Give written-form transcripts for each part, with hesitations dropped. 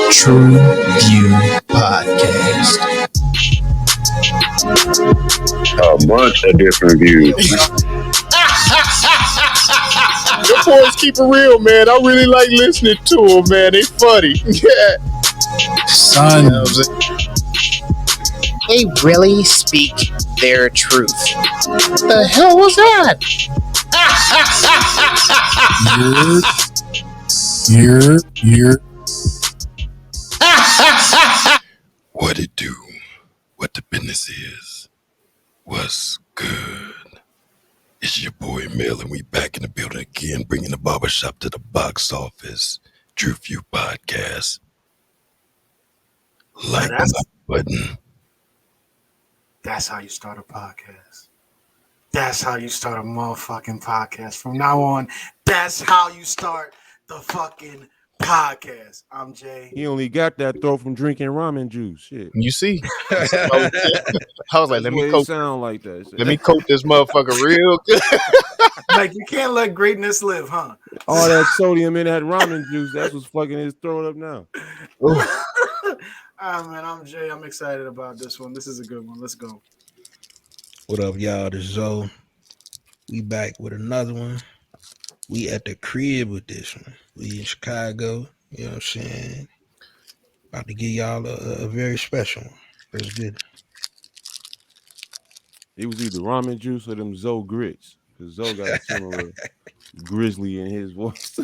TruVue Podcast. A bunch of different views. Your boys keep it real, man. I really like listening to them, man. They funny. Yeah. Son. You know what I'm saying? They really speak their truth. What the hell was that? You're. What it do? What the business is? What's good? It's your boy Mel, and we back in the building again, bringing the barbershop to the box office. TruVue Podcast. Like the button. That's how you start a podcast. That's how you start a motherfucking podcast. From now on, that's how you start the fucking podcast. I'm Jay. He only got that throat from drinking ramen juice. Shit. You see? I was like, let me coat. Sound like that. Shit. Let me coat this motherfucker real good. Like, you can't let greatness live, huh? All that sodium in that ramen juice, that's what's fucking his throat up now. Man, I'm Jay. I'm excited about this one. This is a good one. Let's go. What up, y'all? This is Zoe. We back with another one. We at the crib with this one. We in Chicago. You know what I'm saying? About to give y'all a very special one. Let's get it. It was either ramen juice or them Zoe grits. Because Zoe got a similar grizzly in his voice.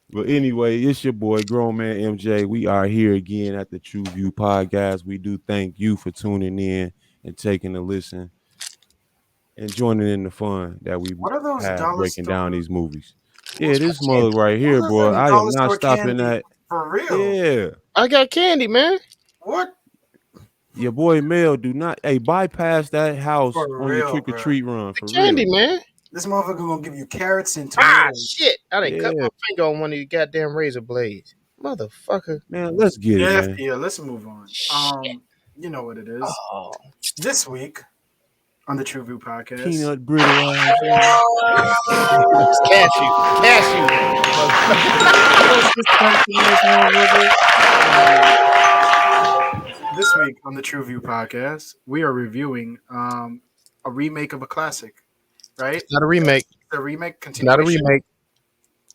But anyway, it's your boy, Grown Man MJ. We are here again at the TruVue Podcast. We do thank you for tuning in and taking a listen and joining in the fun that we have breaking down these movies. Yeah, this mug right here, boy. I am not stopping that. For real? Yeah. I got candy, man. What? Your boy Mel, do not bypass that house For on real, your trick-or-treat run. For Candy, real. man. This motherfucker gonna give you carrots and tomatoes. Shit. I done cut my finger on one of these goddamn razor blades. Motherfucker. Man, let's get it, man. Yeah, let's move on. You know what it is. Oh. This week on the TruVue Podcast. Peanut brittle. This week on the TruVue Podcast, we are reviewing a remake of a classic, right? It's not a remake. The remake, It's not a remake.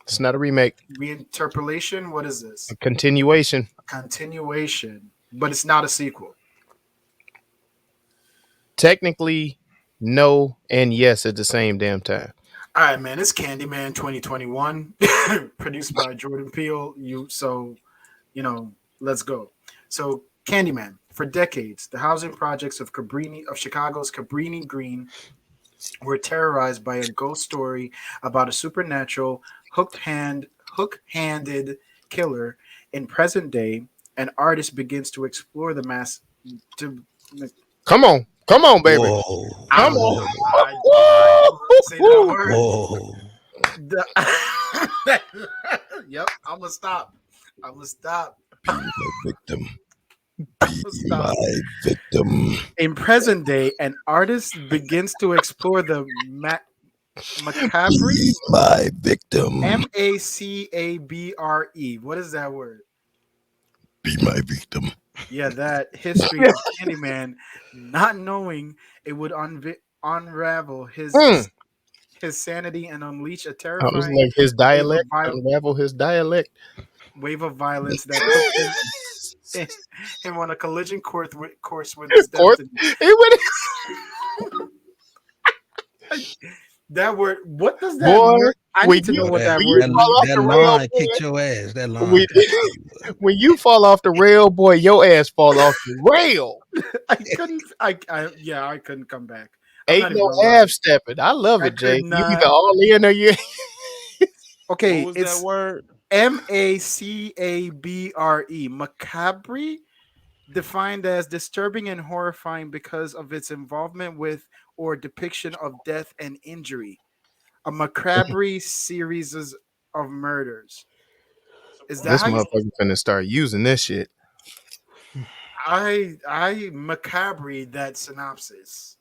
It's not a remake. Reinterpolation. What is this? A continuation. A continuation, but it's not a sequel. Technically, no and yes at the same damn time. All right, man. It's Candyman 2021, produced by Jordan Peele. Let's go. So, Candyman. For decades, the housing projects of Chicago's Cabrini Green were terrorized by a ghost story about a supernatural hook-handed killer. In present day, an artist begins to explore the mass. Come on, baby. Whoa. Come on. Say that word. Whoa. Yep, I'm gonna stop. Be my victim. Be my victim. In present day, an artist begins to explore the macabre. Be my victim. macabre. What is that word? Be my victim. Yeah, that history of Candyman, not knowing it would unravel his sanity and unleash a I was terrifying like his dialect. Unravel his dialect. wave of violence that put him on a collision course with his destiny. That word, what does that word? I need to know what that word is. That line kicked your ass. That line. When you fall off the rail, boy, your ass fall off the rail. I couldn't come back. Ain't no half stepping. I love it, Jay. You either all in or you. Okay, What was it's that word? macabre. Macabre, defined as disturbing and horrifying because of its involvement with or depiction of death and injury. A macabre series of murders. Is that This how motherfucker finna start using this shit. I macabre that synopsis.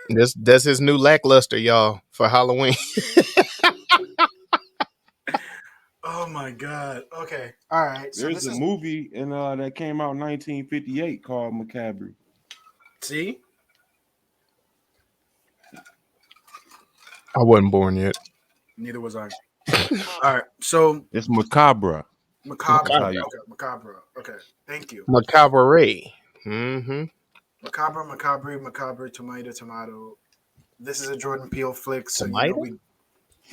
That's his new lackluster, y'all, for Halloween. my god. Okay. All right. So There's this a is movie that came out in 1958 called Macabre. see. I wasn't born yet. Neither was I. All right. So It's macabre. macabre. That's how you. Okay. Macabre. Okay. Thank you. Macabre. Mm-hmm. Macabre. Macabre. Macabre. Tomato. Tomato. This is a Jordan Peele flick, so you know Tomato?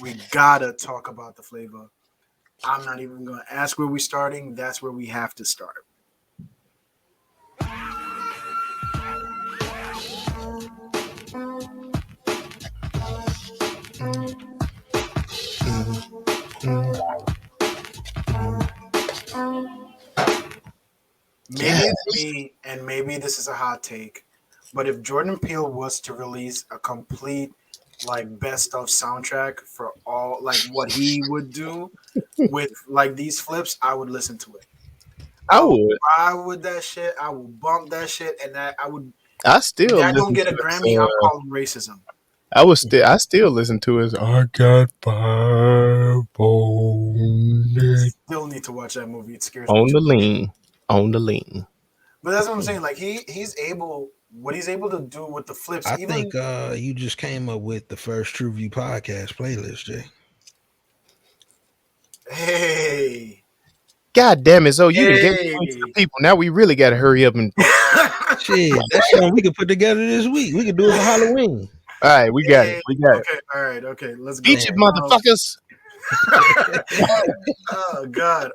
we gotta talk about the flavor. I'm not even gonna ask where we starting. That's where we have to start. Maybe it's me, and maybe this is a hot take, but if Jordan Peele was to release a complete like best of soundtrack for all like what he would do with like these flips, I would listen to it. I would would. ride with that shit. I would bump that shit, and that I would. I If still that don't listen get a to Grammy, I'm calling racism. I still listen to his I got 5 bones Still need to watch that movie. It scares me on the too. lean. On the lean. But that's what I'm saying. Like he's able, what he's able to do with the flips. I Even think you just came up with the first TruVue podcast playlist, Jay. hey, God damn it, so you done gave it to the hey. people. Now we really gotta hurry up and Shit, that's something we could put together this week. We could do it for Halloween. all right, we got it. We got it. Okay, all right, okay. Let's go. Beat you motherfuckers. Oh God.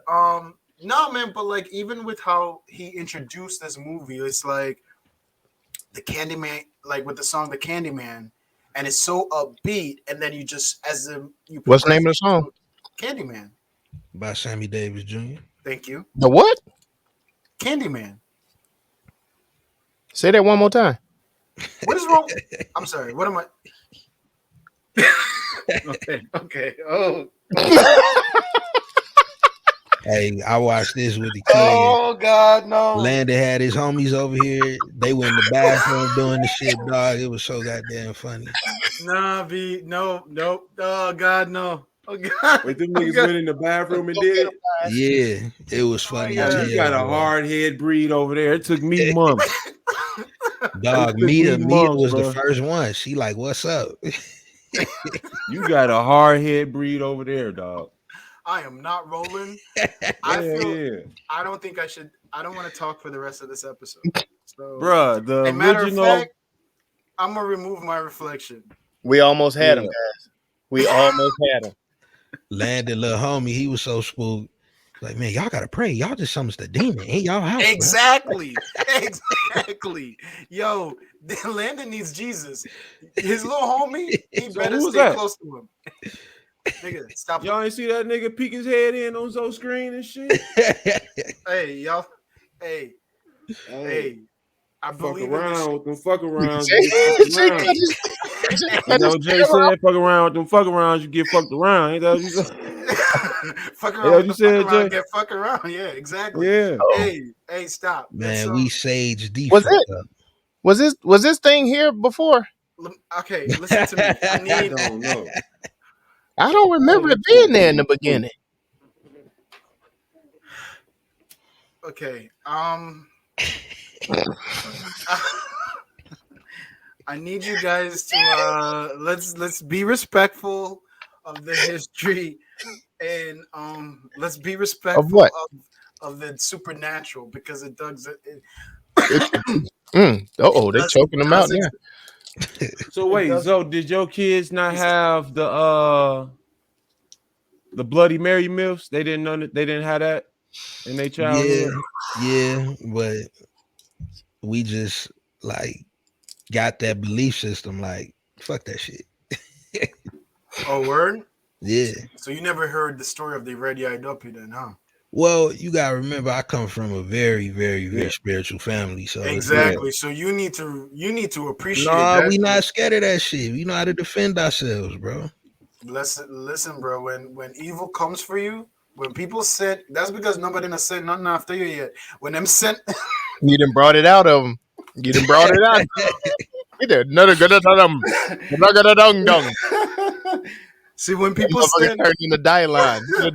No, man, but like even with how he introduced this movie, it's like the Candyman, like with the song "The Candyman," and it's so upbeat, and then you just as you. What's the name of the song? Candyman. By Sammy Davis Jr. Thank you. The what? Candyman. Say that one more time. What is wrong? I'm sorry. What am I? Okay. Okay. Oh. Hey, I watched this with the kids. Oh God, no. Landon had his homies over here. They went in the bathroom doing the shit, dog. It was so goddamn funny. Nah, B. No. Nope. Oh God, no. Oh God. Wait, them Oh, niggas God. went in the bathroom and did it. Yeah, it was funny. God. as Oh, you got a hell, bro. hard head breed over there. It took me months. Dog. It took Mita me months, was bro. the first one. She like, "What's up?" You got a hard head breed over there, dog. I am not rolling. Yeah. I don't think I should. I don't want to talk for the rest of this episode. So, Bruh, the a matter of original. fact, I'm gonna remove my reflection. We almost had him, Yeah. guys. We almost had him. Landon, little homie, he was so spooked. Like, man, y'all gotta pray. Y'all just summons the demon in y'all house. Exactly. Exactly. Yo, Landon needs Jesus. His little homie, he So better who's stay that? close to him. Nigga, stop. Y'all ain't see that nigga peek his head in on Zoe screen and shit? Hey, y'all. Hey, I fuck believe in this around shit. with them fuck arounds. Jay- You get Jay fucked cut around. his- Jay You cut know his what Jay tail said? off. Fuck around with them fuck arounds, you get fucked around. Ain't that what you said? Fuck Yeah, around what with you the said, fuck around, Jay? get fuck around. Yeah, exactly. Yeah. Hey, stop. Man, we Sage D Was fucked it? up. Was this thing here before? Okay, listen to me. I I need. don't know. I don't remember it being there in the beginning. Okay. I need you guys to let's be respectful of the history and let's be respectful Of what? of the supernatural because it does it Oh, they're does- choking it them out does now. So wait, does- Zoe, did your kids not have the Bloody Mary myths? They didn't know that they didn't have that in their childhood. Yeah, but we just like got that belief system. Like, fuck that shit. Oh, word? Yeah. So you never heard the story of the red-eyed duppy then, huh? Well, you gotta remember, I come from a very, very, very Yeah. spiritual family. So it's Exactly. So you need to appreciate nah, that. we not scared of that shit. We know how to defend ourselves, bro. Listen, bro. When evil comes for you, when people sent, that's because nobody done sent nothing after you yet. When them sent, You done brought it out of them. You done brought it out. You did another good of them. Dung dung. See, when That people motherfucker send turned into Dylan. The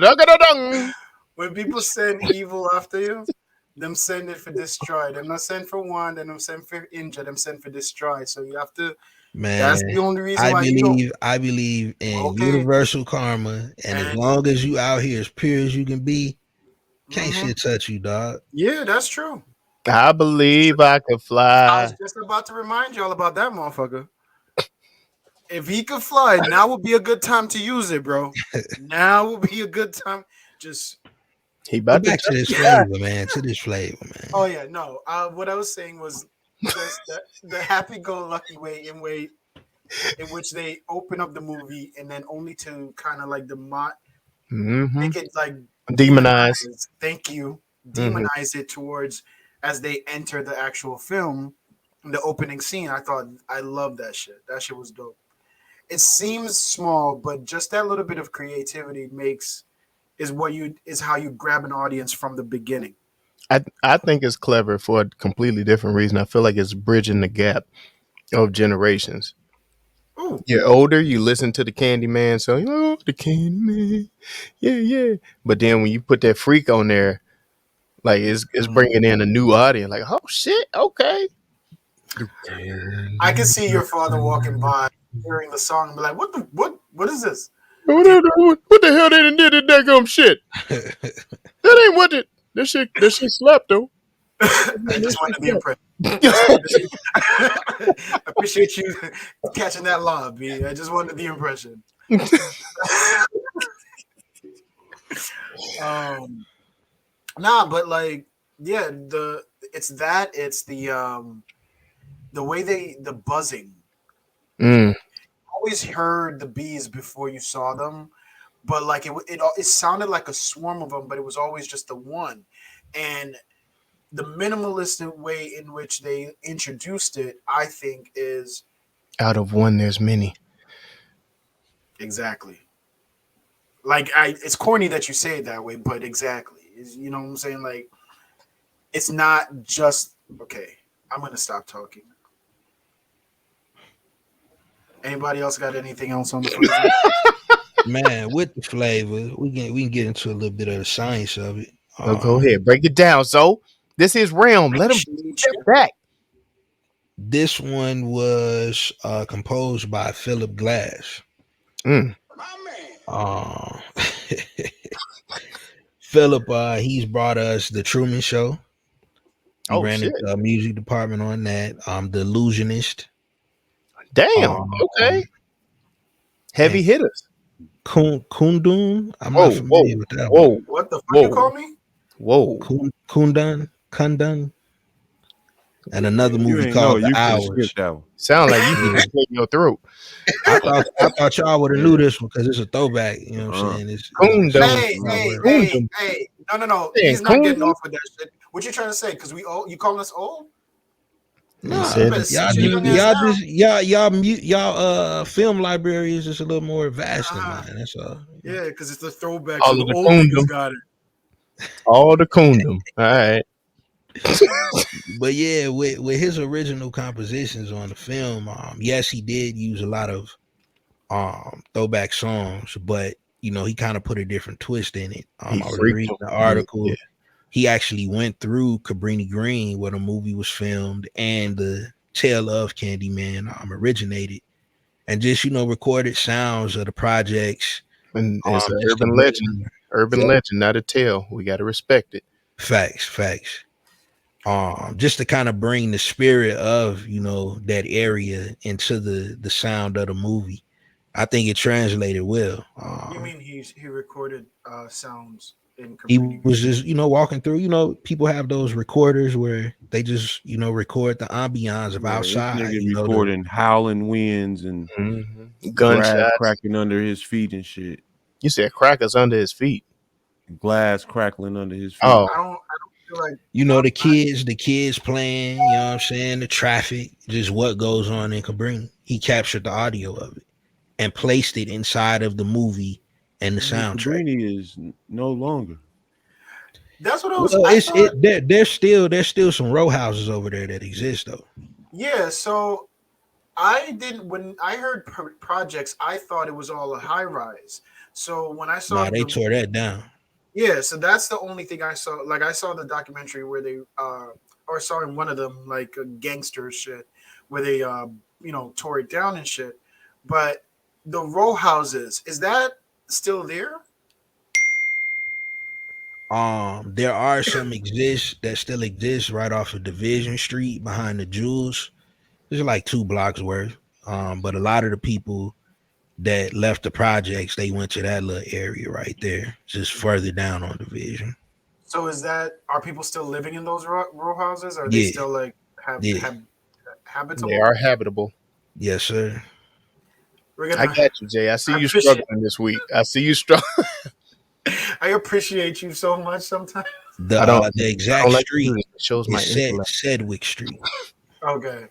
Dylan. when people send evil after you, them send it for destroy. Them not send for one, then them send for injure, them send for destroy. So you have to. Man, That's the only reason why you don't. I believe in Okay, universal karma, and as and long as you out here as pure as you can be, can't mhm. shit touch you, dog. Yeah, that's true. I believe I could I was fly. just about to remind y'all about that motherfucker. If he could fly, now would be a good time to use it, bro. Now would be a good time. Just He But about to back to touch this the sky. flavor, man. To this flavor, oh man. yeah, no. What I was saying was just the happy-go-lucky way in which they open up the movie and then only to kind of like Mm-hmm. make it like Demonized. demonize. Thank you, Mm-hmm. demonize it towards as they enter the actual film. In the opening scene, I love that shit. That shit was dope. It seems small, but just that little bit of creativity is how you grab an audience from the beginning. I think it's clever for a completely different reason. I feel like it's bridging the gap of generations. Ooh, You're older, you listen to the Candyman song, oh, the Candyman, yeah, yeah. But then when you put that freak on there, like it's bringing in a new audience. Like, oh shit, okay. The I can see your father walking Candyman. by, hearing the song, and be like, what is this?" What the hell they done did that daggum shit? That ain't what it. That shit slapped though. I just That wanted the shit impression. slapped. I appreciate you catching that lob, B. I just wanted the impression. um, nah, but like, yeah, it's the way the buzzing. Mm, Always heard the bees before you saw them, but like it sounded like a swarm of them, but it was always just the one, and the minimalist way in which they introduced it, I think, is out of one, there's many. exactly like it's corny that you say it that way, but exactly, you know what I'm saying? Like it's not just okay. I'm gonna stop talking. Anybody else got anything else on the flavor? Man, with the flavor, we can get into a little bit of the science of it. Oh, go ahead, break it down. So this is realm. Let him Appreciate step back. This one was composed by Philip Glass. Mm. Um, Philip, he's brought us the Truman Show. He Oh ran shit! the music department on that. The Illusionist. Damn. Um, Okay. Heavy and hitters. Kundun. I'm not Whoa, whoa, familiar with that one. whoa, what the fuck you whoa, call me? whoa. Kundun, and another You movie ain't know called The you could have Hours. skipped that one. Sound like you Yeah. just clear your throat. I thought y'all would have Yeah. knew this one because it's a throwback. You know what I'm Uh, saying? Kundum. Hey, hey, It's hey, Kundum. hey! No! Saying He's not getting kundum. off with that shit. What you trying to say? Because we old? You calling us old? He You Nah, said better it. sit your young ass down. y'all film library is just a little more vast than Uh-huh. mine. That's all. Yeah, because it's a throwback, so All the of the old niggas kundum. got it. All the kundum. All right. But yeah, with his original compositions on the film, yes, he did use a lot of throwback songs, but he kind of put a different twist in it. He I was freaked reading him. the Yeah. article. He actually went through Cabrini Green where the movie was filmed and the tale of Candyman originated, and just recorded sounds of the projects. And it's an Just to urban legend. bring Urban legend, not a tale. We got to respect it. facts. Just to kind of bring the spirit of that area into the sound of the movie. I think it translated well. You mean he recorded sounds in He Cabrini was Green? just walking through. People have those recorders where they just record the ambiance of yeah, this outside. nigga The recording howling winds and grass Gunshots. cracking under his feet and shit. You said crackers under his feet. Glass crackling under his feet. Oh, I don't feel like the kids playing. You know what I'm saying? The traffic, just what goes on in Cabrini. He captured the audio of it and placed it inside of the movie and the Man, soundtrack. Cabrini is no longer. that's what Well, I thought. there's still some row houses over there that exist though. Yeah, so I didn't when I heard projects, I thought it was all a high rise. So when I saw Nah, they the tore that down. yeah, so that's the only thing I saw. Like I saw the documentary where they or saw in one of them like a gangster shit where they tore it down and shit. But the row houses, is that still there? There are some exist that still exist right off of Division Street behind the Jewels. It's like 2 blocks worth. But a lot of the people that left the projects, they went to that little area right there, just further down on Division. So is that are people still living in those row houses? Are they Yeah, still like yeah, They habitable? are habitable. yes, sir. We're I gonna. got you, Jay. I see I you appreciate. struggling this week. I see you struggling. I appreciate you so much. Sometimes. The I don't. the I exact don't like to do street this. It shows my is intellect. Sedgwick Street. Okay.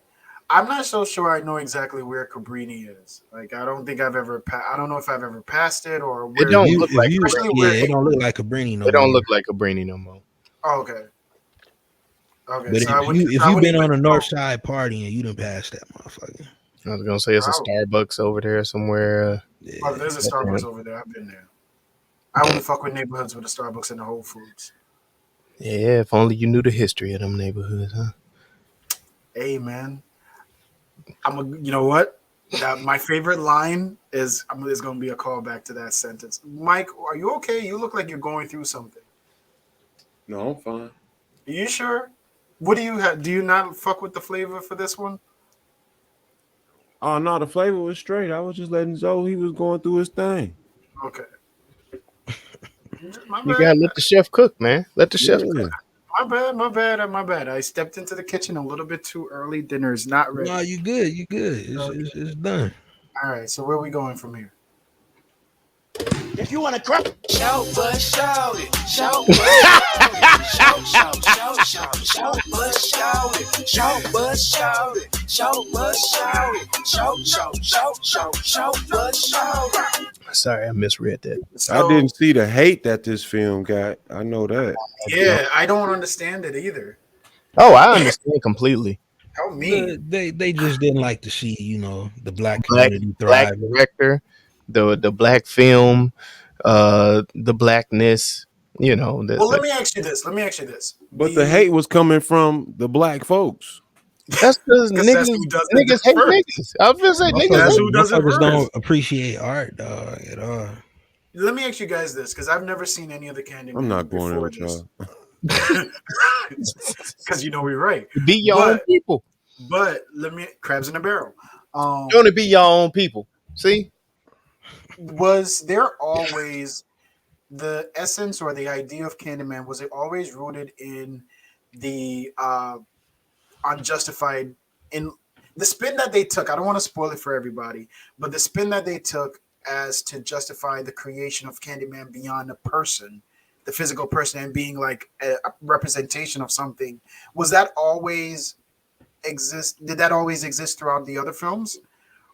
I'm not so sure I know exactly where Cabrini is. Like, I don't think I've ever. I don't know if I've ever passed it or It where. If don't you look if like you Especially Cabrini. yeah, where it Hate. don't look like Cabrini no It don't more. look like Cabrini no more. Oh, okay. Okay. But So I wouldn't. if I you've wouldn't been even on the know. north side partying, you didn't pass that motherfucker. I was gonna say it's a Probably. Starbucks over there somewhere. Oh, Yeah. there's a But, Starbucks over there. I've been there. I wouldn't fuck with neighborhoods with a Starbucks and a Whole Foods. yeah, if only you knew the history of them neighborhoods, huh? Hey, man. You know what? That my favorite line is. There's going to be a callback to that sentence. Mike, are you okay? You look like you're going through something. No, I'm fine. Are you sure? What do you have? Do you not fuck with the flavor for this one? Oh no, the flavor was straight. I was just letting Zoe. He was going through his thing. Okay. My You bad. gotta let the chef cook, man. Let the chef cook. Yeah. My bad. My bad. My bad. I stepped into the kitchen a little bit too early. Dinner is not No, ready. you good. You good. Okay. It's done. All right. So where are we going from here? If you want to cry, shout, but shout it. Shout, but shout it. Shout, but shout it. Shout, but shout it. Shout, but shout it. Shout, but shout it. Sorry, I misread that. So, I didn't see the hate that this film got. I know that. Yeah, I don't understand it either. Oh, I understand completely. Help me. They just didn't like to see, the black Black community black thrive. director, the black film, the blackness. You know, Well, let me ask you this. But the hate was coming from the black folks. that's because Because that's who does the niggas hate first. niggas. I was gonna say niggas. That's Hate. who does it Motherfuckers don't first. appreciate art, dog, at all. Let me ask you guys this, because I've never seen any of the Candyman. I'm not going there with this. y'all. Because we're right. Be your own people. But let me crabs in a barrel. You want to be your own people. See, Was there always the essence or the idea of Candyman? Was it always rooted in the unjustified in the spin that they took? I don't want to spoil it for everybody, but the spin that they took as to justify the creation of Candyman beyond a person, the physical person, and being like a representation of something. Was that always exist? Did that always exist throughout the other films,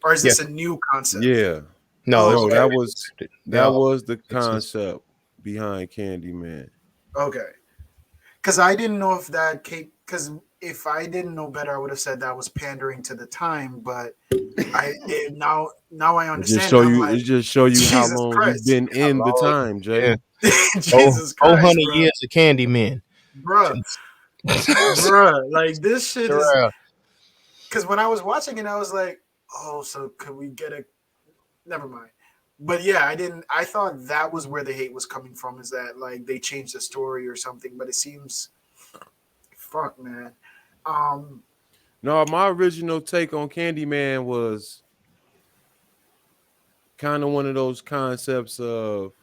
or is this a new concept? Yeah. no, Oh, it's that very was accepted. that No, was the it's just- concept behind Candyman. Okay. Because I didn't know if that cake. Because if I didn't know better, I would have said that was pandering to the time. But now I It understand. just show I'm you. like, It just show you how Jesus long Christ. you've been in the long- time, Jay. Yeah. Jesus Christ, 400 bro. years of Candyman. Bruh, like this shit is. Terrell. Because when I was watching it, I was like, oh, so could we get a? Never mind. But yeah, I didn't. I thought that was where the hate was coming from. Is that like they changed the story or something? But it seems, fuck, man. No, my original take on Candyman was kind of one of those concepts of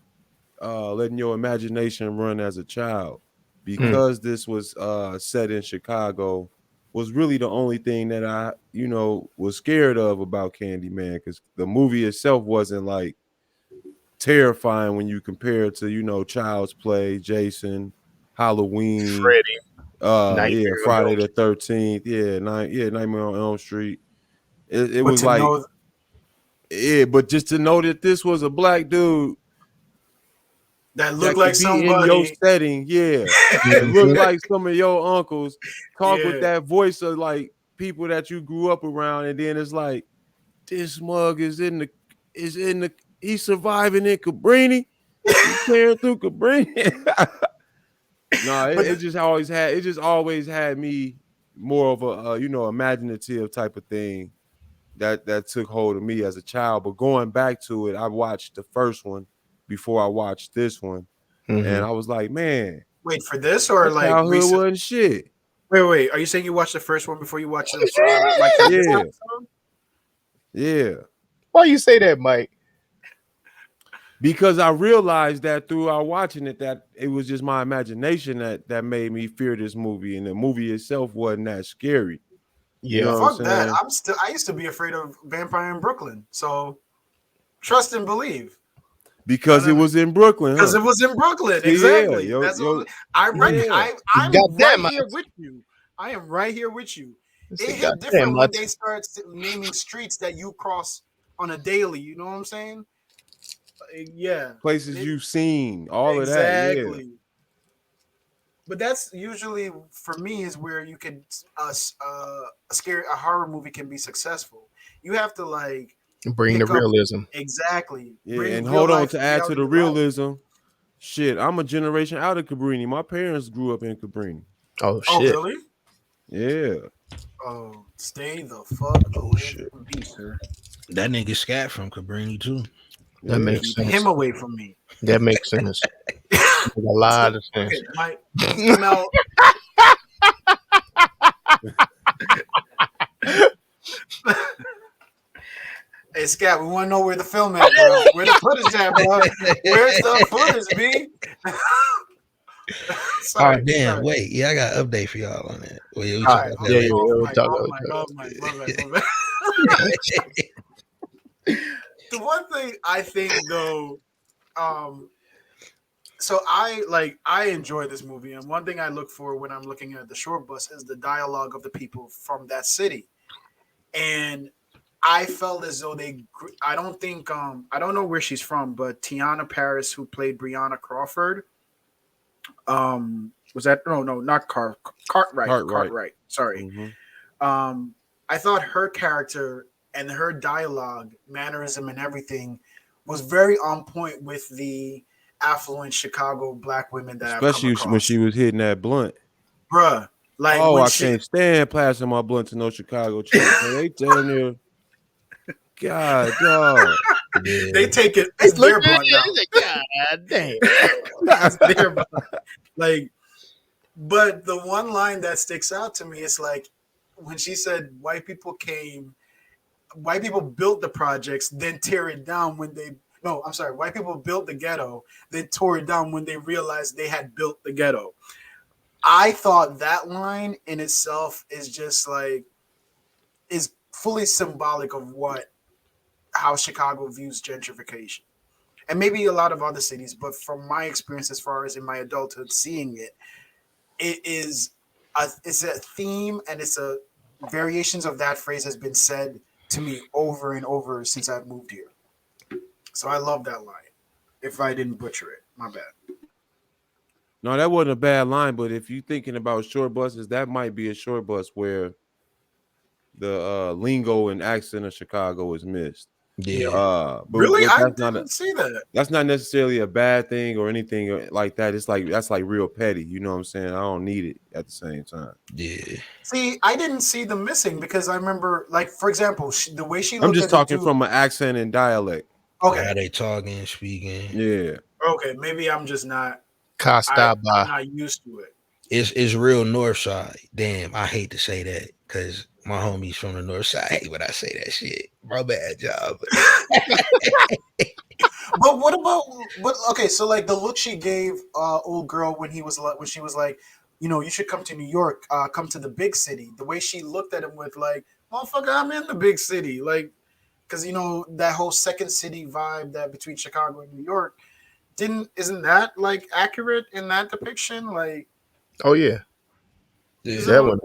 letting your imagination run as a child. Because this was set in Chicago, was really the only thing that I, was scared of about Candyman, because the movie itself wasn't like terrifying when you compare it to, Child's Play, Jason, Halloween, Freddy. Friday the 13th, Nightmare on Elm Street. It But was to like, know but just to know that this was a black dude that that looked could like be in your somebody. setting, it look like some of your uncles talk with that voice of like people that you grew up around, and then it's like this mug is in the he's surviving in Cabrini. He's tearing through Cabrini. No, But it just always had me more of a imaginative type of thing that took hold of me as a child. But going back to it, I watched the first one before I watched this one, and I was like, man, wait, for this or my like childhood recent? wasn't shit. Wait. Are you saying you watched the first one before you watched this like for this Yeah, episode? yeah. Why you say that, Mike? Because I realized that throughout watching it, that it was just my imagination that made me fear this movie, and the movie itself wasn't that scary. You Yeah. know what I'm Fuck that. saying? I used to be afraid of Vampire in Brooklyn. So trust and believe. Because it was in Brooklyn, Because huh? it was in Brooklyn. See, Exactly. yeah, That's yo, what I'm yeah. Goddamn, right here with you. I am right here with you. It hit goddamn, different when Mike. they start naming streets that you cross on a daily. You know what I'm saying? Yeah. Places you've seen, all of that, yeah. Exactly. But that's usually for me is where you can a horror movie can be successful. You have to like Bring the pick up realism. exactly. Yeah, Bring and real hold on life to add to reality the to life. realism. Shit, I'm a generation out of Cabrini. My parents grew up in Cabrini. Oh Oh shit. really? Yeah. Oh, stay the fuck away shit. from me, sir. That nigga Scat from Cabrini too. That Yeah. makes Keep sense. him away from me. That makes sense. Makes a lot of sense. Okay, my email. Hey, Scott, we want to know where the film is, bro. Where the footage at, bro? Where's the footage, B? Sorry, Oh damn! sorry. Wait, yeah, I got an update for y'all on that. Well, yeah, we All talk right, about hold that Yeah, on. yeah. later. We'll talk My bad. The one thing I think though, so I enjoy this movie, and one thing I look for when I'm looking at the short bus is the dialogue of the people from that city, and I felt as though I don't think I don't know where she's from, but Tiana Paris, who played Brianna Crawford, was that no not Cartwright. Sorry. Mm-hmm. I thought her character and her dialogue, mannerism, and everything was very on point with the affluent Chicago black women that I've come Especially across. when she was hitting that blunt. Bruh, like Oh, when I can't stand passing my blunt to no Chicago chicks. They damn near. God, dog. Yeah. they take it, it's their blunt now. God damn. It's their blunt. Like, but the one line that sticks out to me is like when she said white people built the projects, then tear it down when they. No, I'm sorry. White people built the ghetto, then tore it down when they realized they had built the ghetto. I thought that line in itself is just like is fully symbolic of how Chicago views gentrification, and maybe a lot of other cities. But from my experience, as far as in my adulthood, seeing it, it's a theme, and it's a variations of that phrase has been said to me over and over since I've moved here. So I love that line. If I didn't butcher it, my bad. No, that wasn't a bad line, but if you're thinking about short buses, that might be a short bus where the lingo and accent of Chicago is missed. Yeah. But Really, I that's didn't see that. that's not necessarily a bad thing or anything like that. It's like that's like real petty. You know what I'm saying? I don't need it at the same time. Yeah. See, I didn't see the missing because I remember, like, for example, the way she I'm looked just at the talking dude. from an accent and dialect. How Okay, they talking, speaking. Yeah. okay, maybe I'm just not. Costa I'm by. not used to it. It's real north side. Damn, I hate to say that because my homies from the north side hate when I say that shit. My bad job. But what about? But okay, so like the look she gave old girl when she was like, you should come to New York, come to the big city. The way she looked at him with like, motherfucker, I'm in the big city, like, because that whole second city vibe that between Chicago and New York isn't that like accurate in that depiction? Like, Oh yeah. Yeah. That one.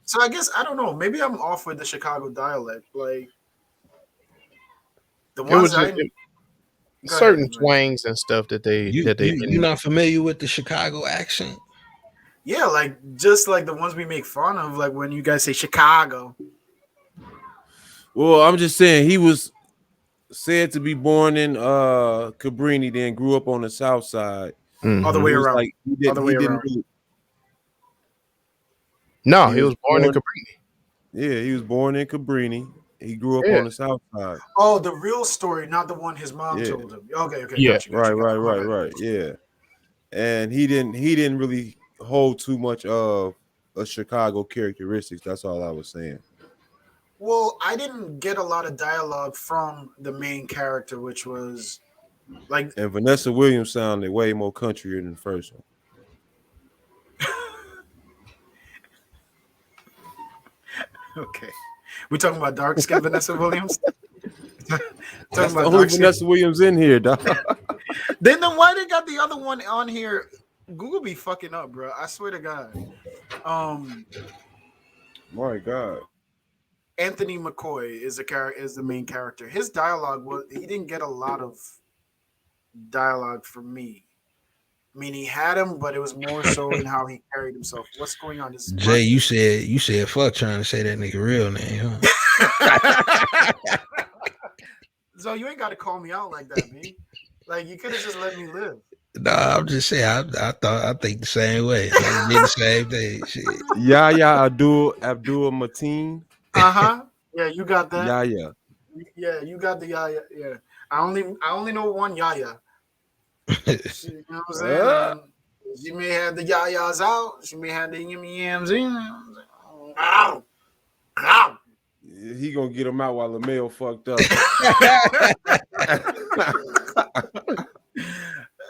so I guess I don't know. Maybe I'm off with the Chicago dialect. Like the It ones was just Go certain ahead, man. twangs and stuff that they You didn't. not familiar with the Chicago accent? Yeah, like just like the ones we make fun of, like when you guys say Chicago. Well, I'm just saying he was said to be born in Cabrini, then grew up on the south side. Other Hmm. way He was around. like Other way he didn't around. really, No, he he was was born in born Cabrini. he was born in Cabrini. He grew up Yeah, on the south side. Oh, the real story, not the one his mom Yeah. told him. Okay, okay, yeah. got you, got you, got you. My bad. Right. Yeah. And he didn't really hold too much of a Chicago characteristics. That's all I was saying. Well, I didn't get a lot of dialogue from the main character, which was like And Vanessa Williams sounded way more countryer than the first one. okay. We talking about dark skin Vanessa Williams? Talking That's the about only dark skin. Vanessa Williams in here, dog. Then why they got the other one on here? Google be fucking up, bro. I swear to God. Um, My God. Anthony McCoy is the main character. His dialogue he didn't get a lot of dialogue from me. I mean, he had him, but it was more so in how he carried himself. What's going on? Is Jay, you said fuck trying to say that nigga real name, huh? so you ain't got to call me out like that, man. Like you could have just let me live. Nah, I'm just saying. I think the same way. I did the same thing. Shit. Yahya Abdul-Mateen. Uh-huh. Yeah, you got that. Yahya. Yeah, you got the Yahya. Yeah. I only know one Yahya. She, you know what I'm saying? Uh, She may have the Yayas out. She may have the yams in. Ow. Ow. he gonna get him out while the mail fucked up.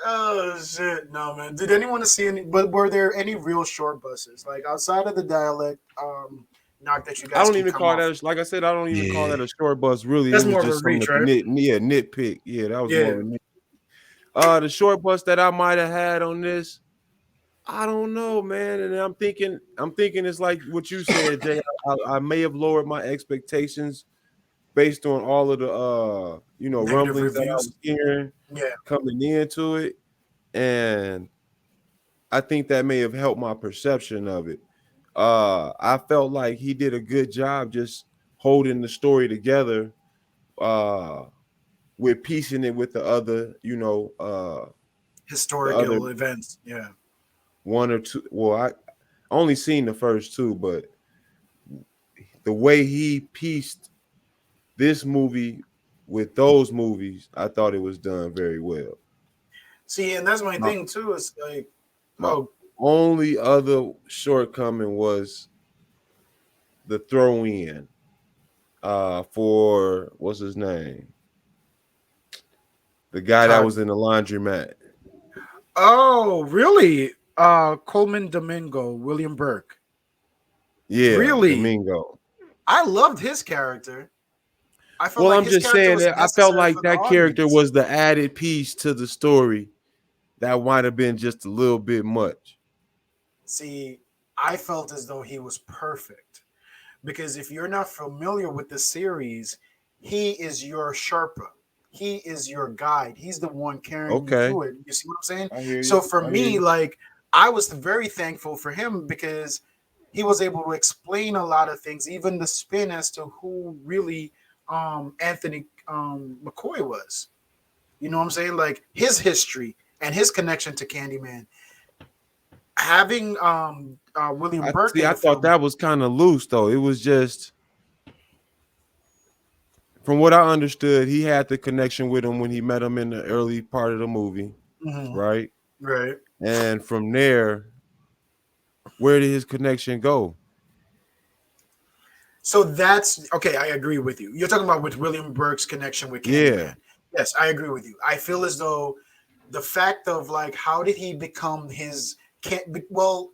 Oh shit, no man. Did anyone see any? But were there any real short buses like outside of the dialect? Knock that you I guys don't can even come call off. that like I said, I don't even call Yeah. that a short bus. Really, That's it was more of a just some reach, right? nitpick. Yeah, that was more of a nitpick. The short bus that I might have had on this, I don't know, man. And I'm thinking it's like what you said, Jay. I may have lowered my expectations based on all of the Negative rumblings that I reviews. was hearing Yeah. coming into it. And I think that may have helped my perception of it. I felt like he did a good job just holding the story together, with piecing it with the other, the other Historical events. Yeah. one or two. Well, I only seen the first two, but the way he pieced this movie with those movies, I thought it was done very well. See, and that's my My, thing too. Is like, my oh, only other shortcoming was the throw in for what's his name? The guy that was in the laundromat. oh, really? Coleman Domingo, William Burke. Yeah, Really? Domingo. I loved his character. I felt Well, like I'm his just character saying was that I felt necessary like for the that character audience. was the added piece to the story that might have been just a little bit much. See, I felt as though he was perfect because if you're not familiar with the series, he is your Sherpa. He is your guide. He's the one carrying you Okay, through it. You see what I'm saying? I hear So you. for I hear me, you. like I was very thankful for him because he was able to explain a lot of things, even the spin as to who really Anthony McCoy was. You know what I'm saying? Like his history and his connection to Candyman. Having William I Burke see. in I the thought film. that was kind of loose, though. It was just, from what I understood, he had the connection with him when he met him in the early part of the movie, Mhm. right? Right. And from there, where did his connection go? So that's okay. I agree with you. You're talking about with William Burke's connection with Yeah. Candyman. Yes, I agree with you. I feel as though the fact of like how did he become his can't well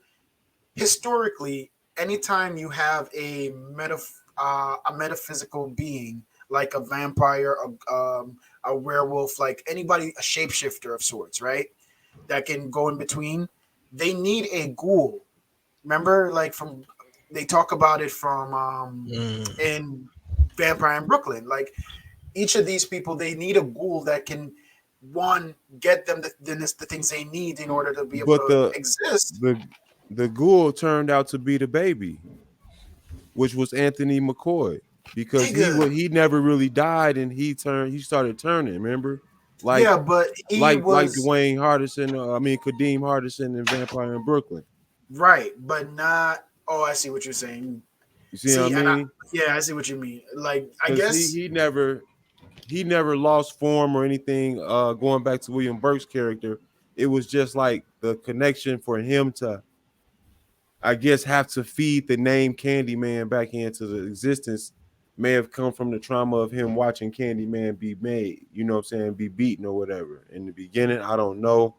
historically anytime you have a metaphysical being like a vampire a werewolf like anybody a shapeshifter of sorts right that can go in between they need a ghoul remember like from they talk about it from in Vampire in Brooklyn like each of these people they need a ghoul that can one get them the things they need in order to be able But to exist. the the ghoul turned out to be the baby, which was Anthony McCoy, because Nigga. he never really died, and he started turning. Remember, like Yeah, but he like was Dwayne Hardison, Kadeem Hardison in Vampire in Brooklyn. right, but not. Oh, I see what you're saying. You see what I See, and I mean? yeah, I see what you mean. Like, I Because guess he never lost form or anything. Going back to William Burke's character, it was just like the connection for him to, I guess, have to feed the name Candyman back into the existence may have come from the trauma of him watching Candyman be made, you know what I'm saying, be beaten or whatever. In the beginning, I don't know,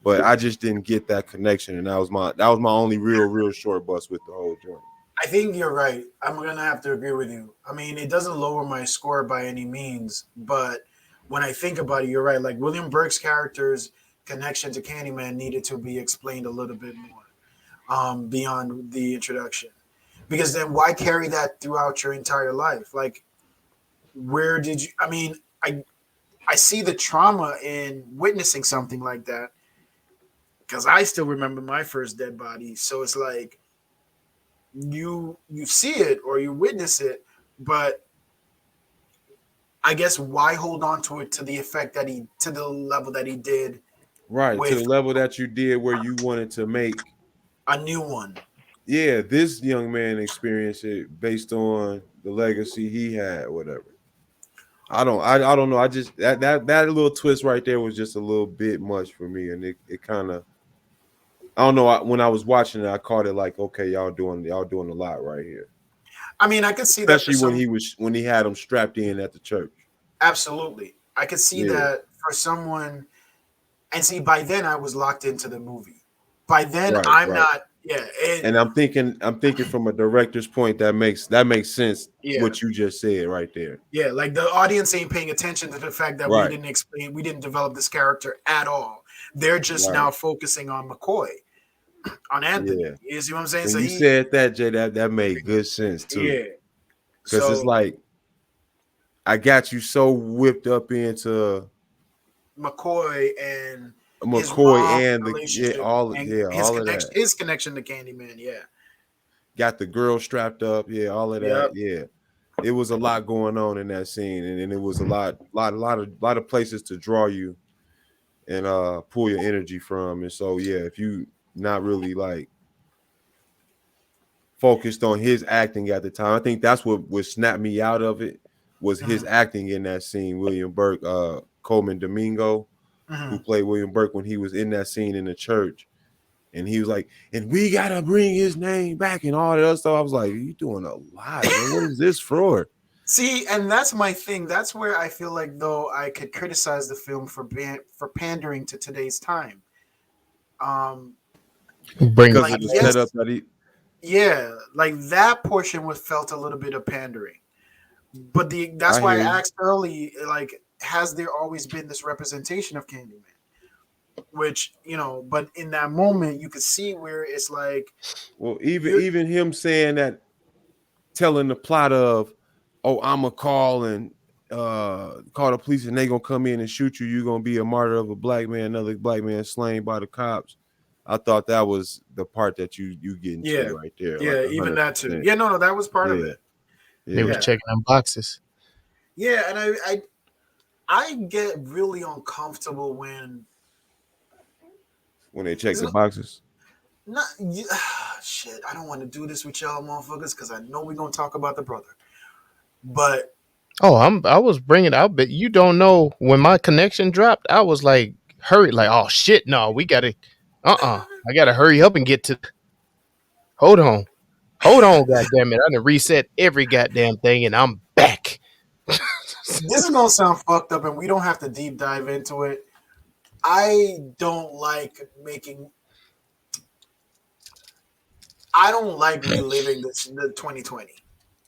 but I just didn't get that connection, and that was my only real short bus with the whole joint. I think you're right. I'm gonna have to agree with you. I mean, it doesn't lower my score by any means, but when I think about it, you're right. Like William Burke's character's connection to Candyman needed to be explained a little bit more, beyond the introduction. Because then why carry that throughout your entire life? Like, where did you? I mean, I see the trauma in witnessing something like that because I still remember my first dead body. So it's like you see it or you witness it, but I guess why hold on to it to the effect that he to the level that he did Right, to the with level that you did where you wanted to make, a new one. yeah, this young man experienced it based on the legacy he had, whatever. I don't know. I just that little twist right there was just a little bit much for me, and it kind of, I don't know. When I was watching it, I caught it like, okay, y'all doing a lot right here, I mean, I could see that for especially some. when he had him strapped in at the church. Absolutely, I could see Yeah, that for someone. And see, by then I was locked into the movie. By then right, I'm right. not. Yeah, And I'm thinking from a director's point that makes sense yeah, what you just said right there. yeah. Like the audience ain't paying attention to the fact that Right, we didn't develop this character at all. They're just right. now focusing on McCoy, on Anthony. Yeah. You see what I'm saying? When So you he, said that, Jay, that made good sense too. yeah. Because it's So like I got you so whipped up into McCoy and his McCoy mom's and the relationship and all of that. his connection to Candyman. Yeah. Got the girl strapped up, yeah, all of that, Yep. yeah. It was a lot going on in that scene, and it was a lot of places to draw you and pull your energy from. And so yeah, if you not really like focused on his acting at the time, I think that's what snapped me out of it was his Mhm. acting in that scene. William Burke, Coleman Domingo, who Mhm. played William Burke when he was in that scene in the church. And he was like, and we gotta bring his name back and all that other stuff. I was like, you doing a lot, man. What is this for? See, and that's my thing. That's where I feel like though I could criticize the film for for pandering to today's time. Um, Bring Because like of the yes, setup that he yeah, like that portion was felt a little bit of pandering. But that's I why hear I you. asked early, like, has there always been this representation of Candyman? Which but in that moment you could see where it's like Well, even you, even him saying that, telling the plot of, oh, I'ma call the police and they gonna come in and shoot you. You're gonna be a martyr of a black man, another black man slain by the cops. I thought that was the part that you get into yeah, right there, like yeah, even that too. 100%. Yeah, no, that was part of Yeah, it. They was yeah. Yeah, checking them boxes. yeah, and I get really uncomfortable when When they check the boxes. not shit. I don't want to do this with y'all motherfuckers because I know we're gonna talk about the brother, but Oh, I was bringing out, but you don't know when my connection dropped. I was like, hurry, like, oh shit, no, we gotta, I gotta hurry up and get to. Hold on, god damn it, I done reset every goddamn thing, and I'm back. this is gonna sound fucked up, and we don't have to deep dive into it. I don't like making. I don't like reliving the 2020,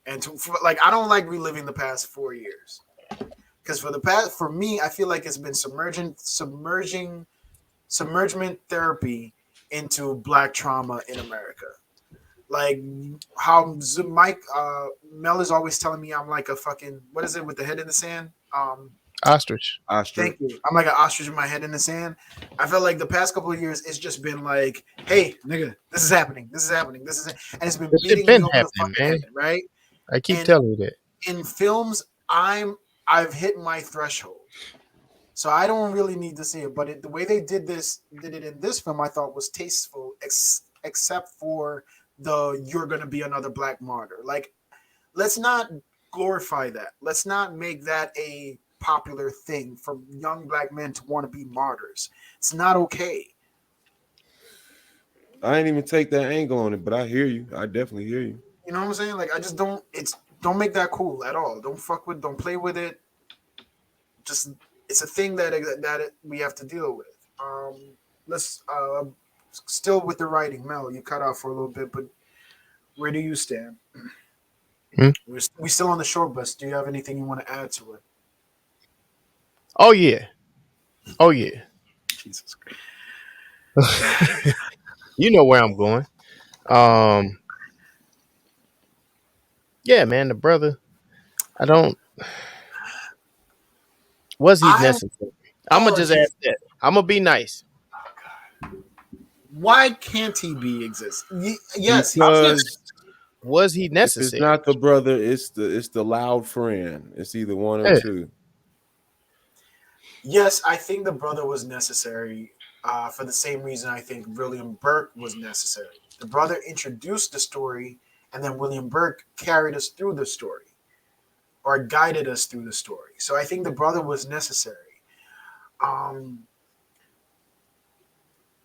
and like I don't like reliving the past 4 years because for me, I feel like it's been submergement therapy into Black trauma in America. Like how Mike Mel is always telling me I'm like a fucking what is it with the head in the sand? Ostrich. Ostrich. Thank you. I'm like an ostrich with my head in the sand. I felt like the past couple of years, it's just been like, hey, nigga, this is happening. This is happening. This is, and it's been This shit beating me been over the happening, fucking man. head, right? I keep And telling you that. in films, I've hit my threshold, so I don't really need to see it. But the way they did it in this film, I thought was tasteful, except for the "you're gonna be another black martyr." Like, let's not glorify that. Let's not make that a popular thing for young black men to want to be martyrs. It's not okay. I ain't even take that angle on it, but I hear you. I definitely hear you. You know what I'm saying? Like, I just don't make that cool at all. Don't play with it. Just, it's a thing that we have to deal with. Let's still with the writing, Mel. You cut out for a little bit, but where do you stand? Hmm? We still on the short bus. Do you have anything you want to add to it? Oh yeah. Oh yeah. Jesus Christ. You know where I'm going. Yeah, man, the brother. I don't. Was he necessary? I'm gonna just ask that. I'm gonna be nice. Why can't he be exist? Yes, Because Was he if necessary? it's not the brother, it's the loud friend. It's either one or Yeah. two. yes, I think the brother was necessary for the same reason I think William Burke was necessary. The brother introduced the story, and then William Burke carried us through the story or guided us through the story. So I think the brother was necessary. Um,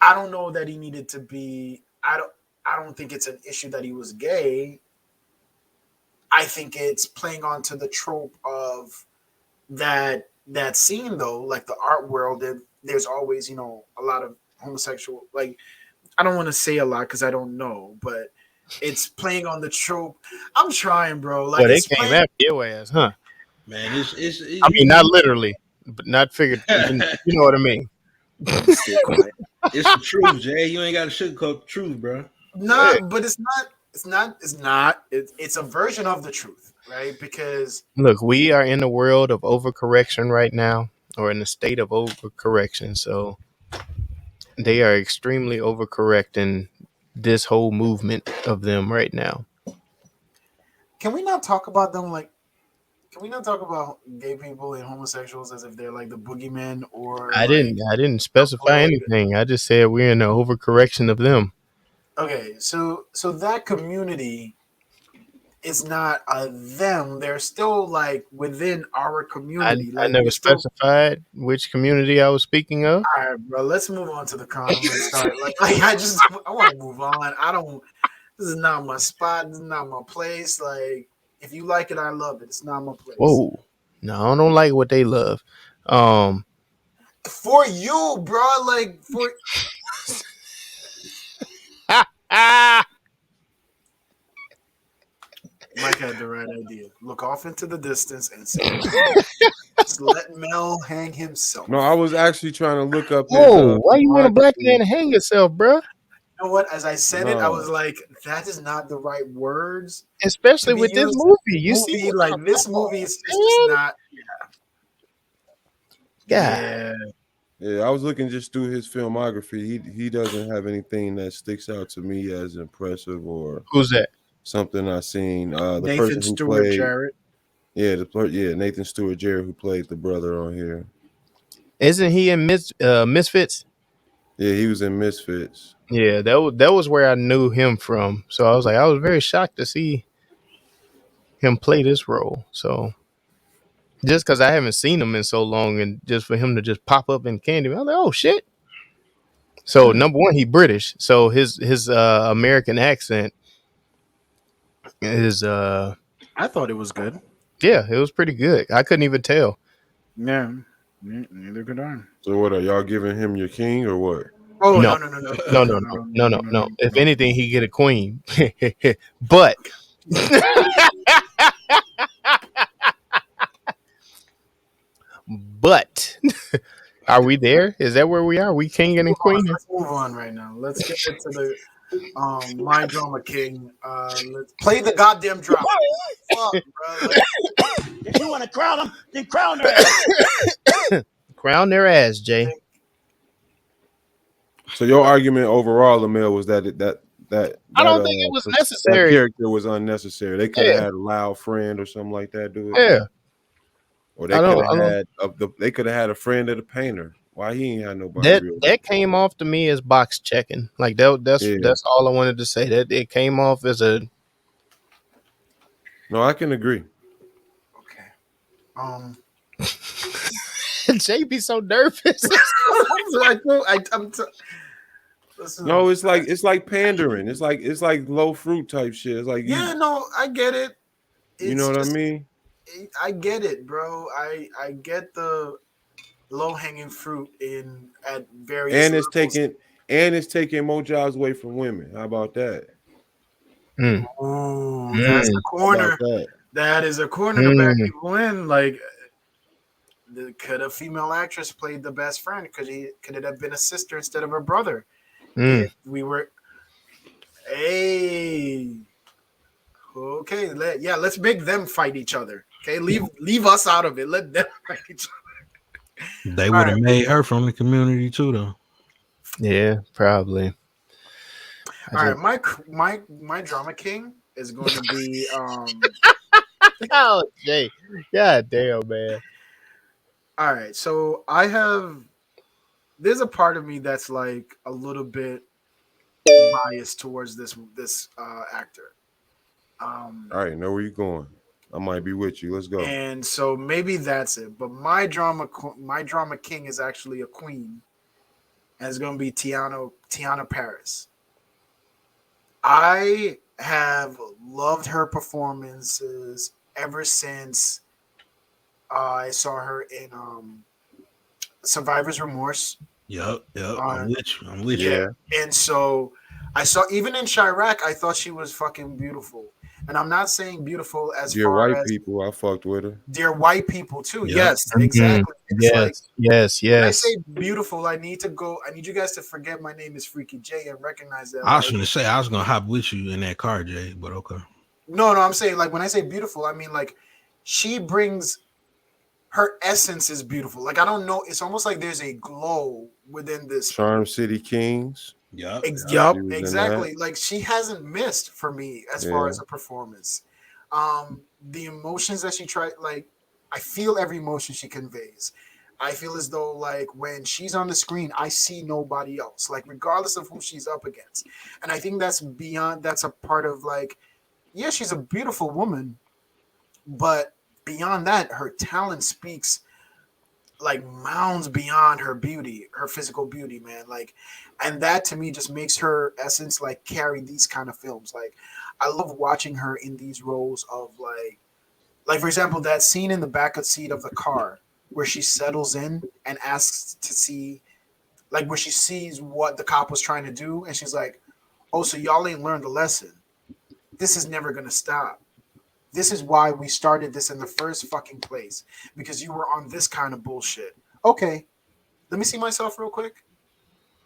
I don't know that he needed to be. I don't think it's an issue that he was gay. I think it's playing onto the trope of that scene though, like the art world. There's always a lot of homosexual. Like, I don't want to say a lot because I don't know, but it's playing on the trope. I'm trying, bro. Like, Well, they it's came playing. after your ass, huh? Man, I mean, not literally, but not figured. You know what I mean? Stay quiet. it's the truth, Jay. You ain't got to sugarcoat the truth, bro. Not, but it's not. It's not. It's not. It's a version of the truth, right? Because Look, we are in a world of overcorrection right now, or in a state of overcorrection. So they are extremely overcorrecting this whole movement of them right now. can we not talk about them like? Can we not talk about gay people and homosexuals as if they're like the boogeyman or like I didn't specify plague? anything. I just said we're in an overcorrection of them. Okay, so that community is not a them. They're still like within our community. I Like, never we're still. specified which community I was speaking of. All right, bro. Let's move on to the condom and start. I want to move on. I don't. This is not my spot. This is not my place. Like, if you like it, I love it. It's not my place. Whoa. No, I don't like what they love. For you, bro. Like, for Ah, Mike had the right idea. Look off into the distance and say, just let Mel hang himself. No, I was actually trying to look up. whoa, why you want a black man to hang yourself, bro? You know what? As I said it, I No. was like, that is not the right words. Especially to be with this used. movie. You see, Movie, like, this movie is man? just not. God. Yeah, I was looking just through his filmography. He doesn't have anything that sticks out to me as impressive or Who's that? something I've seen. The Nathan person who Stewart played, Jarrett. Nathan Stewart Jarrett, who played the brother on here. Isn't he in Misfits? Yeah, he was in Misfits. Yeah, that was where I knew him from. So I was very shocked to see him play this role. So just because I haven't seen him in so long, and just for him to just pop up in Candyman, I was like, oh shit. So number one, he British, so his American accent is I thought it was good. yeah, it was pretty good. I couldn't even tell. Yeah, neither could I. So what are y'all giving him your king or what? Oh No. no. If anything, he get a queen. But but are we there? Is that where we are? We king and queen? Let's move on right now. Let's get into the my drama king. Let's play the goddamn drop. Fuck, bro. If you want to crown them, then crown their ass. Crown their ass, Jay. So your argument overall, Emil, was that I don't think it was that necessary. character was unnecessary. They could have Yeah. had a loud friend or something like that do it. Yeah. Or they I could don't. have had they could have had a friend of the painter. Why he ain't had nobody real? That came off to me as box checking. Like that's Yeah. all I wanted to say. That it came off as a. No, I can agree. Okay. Jay be so nervous. No, it's like pandering. It's like low fruit type shit. It's like yeah, no, I get it. You know what I mean? I get it, bro. I get the low hanging fruit at various and it's levels. taking more jobs away from women. How about that? Oh, that's the corner. That is a corner to back people in. Like, could a female actress played the best friend? Could it have been a sister instead of a brother? If we were, okay, let's make them fight each other. Okay, leave us out of it. Let them fight each other. They would have made her from the community too, though. Yeah, probably. All right, my drama king is going to be Oh, Jay. God damn, man. All right, so there's a part of me that's like a little bit biased towards this actor. All right, know where you're going. I might be with you. Let's go. And so maybe that's it. But my drama king is actually a queen, and it's going to be Tiana Paris. I have loved her performances ever since I saw her in Survivor's Remorse. Yep. I'm with you. Yeah. And so I saw, even in Chirac, I thought she was fucking beautiful. And I'm not saying beautiful as Dear far white as people, I fucked with her. Dear white people too. Yep. Yes, exactly. It's yes. When I say beautiful, I need you guys to forget my name is Freaky J and recognize that. I was gonna say I was gonna hop with you in that car, Jay, but okay. No, I'm saying, like, when I say beautiful, I mean like she brings, her essence is beautiful. Like, I don't know, it's almost like there's a glow within this. Charm City Kings. Yep, exactly. Like, she hasn't missed for me as far as a performance. The emotions that she tried, like, I feel every emotion she conveys. I feel as though, like, when she's on the screen, I see nobody else, like, regardless of who she's up against. And I think that's a part of, like, yeah, she's a beautiful woman, but beyond that, her talent speaks like mounds beyond her beauty, her physical beauty, man. Like, and that to me just makes her essence like carry these kind of films. Like, I love watching her in these roles of like for example, that scene in the back of seat of the car where she settles in and asks to see, like, where she sees what the cop was trying to do, and she's like, "Oh, so y'all ain't learned the lesson. This is never gonna stop. This is why we started this in the first fucking place, because you were on this kind of bullshit. Okay, let me see myself real quick."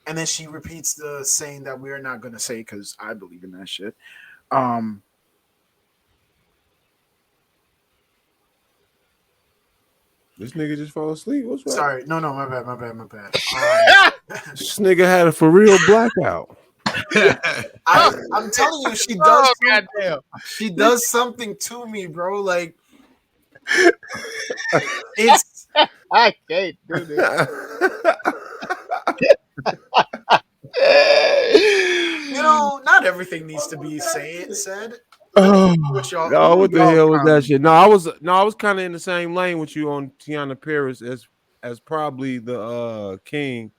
And then she repeats the saying that we're not gonna say because I believe in that shit. This nigga just fall asleep. What's wrong? Sorry, no, my bad. This nigga had a for real blackout. I'm telling you, she does. Goddamn. She does something to me, bro. Like, it's. I can't do this. You know, not everything needs to be said. What the hell was that shit? No, I was kind of in the same lane with you on Tiana Paris as probably the king.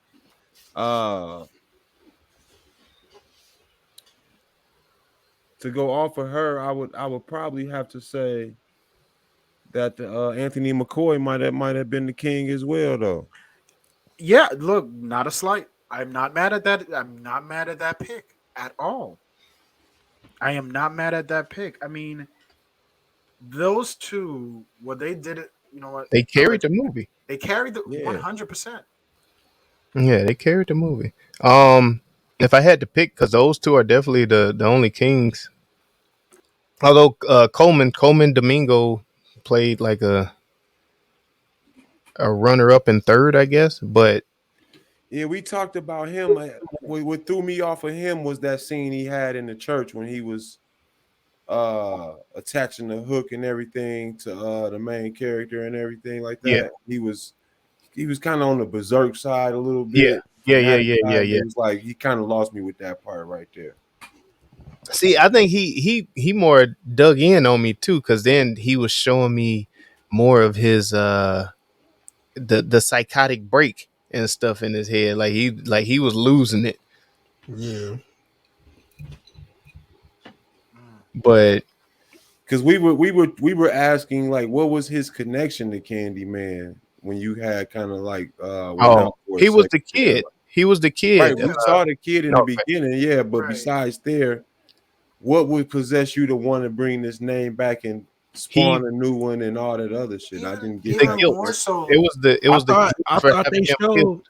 To go off of her, I would probably have to say that Anthony McCoy might have been the king as well, though. Yeah, look, not a slight. I'm not mad at that. I'm not mad at that pick at all. I am not mad at that pick. I mean, those two, what they did it, you know what? They carried the movie. They carried the 100%. Yeah, they carried the movie. If I had to pick, because those two are definitely the only kings. Although Coleman Domingo played like a runner up in third, I guess. But Yeah, we talked about him. What threw me off of him was that scene he had in the church when he was attaching the hook and everything to the main character and everything like yeah, that. He was kind of on the berserk side a little yeah, bit, yeah, yeah, fanatic yeah, yeah, side. yeah. It was like he kind of lost me with that part right there. See, I think he more dug in on me too, because then he was showing me more of his the psychotic break and stuff in his head. Like he was losing it. Yeah. But Because we were asking like what was his connection to Candyman when you had kind of like went oh, out for a he was second the there. kid. He was the Right, kid. we saw the kid in the Okay. beginning, yeah, but Right. besides there, what would possess you to want to bring this name back and spawn a new one and all that other shit? I didn't get The that. guilt. more so. It was the I guilt for thought having they him showed. killed.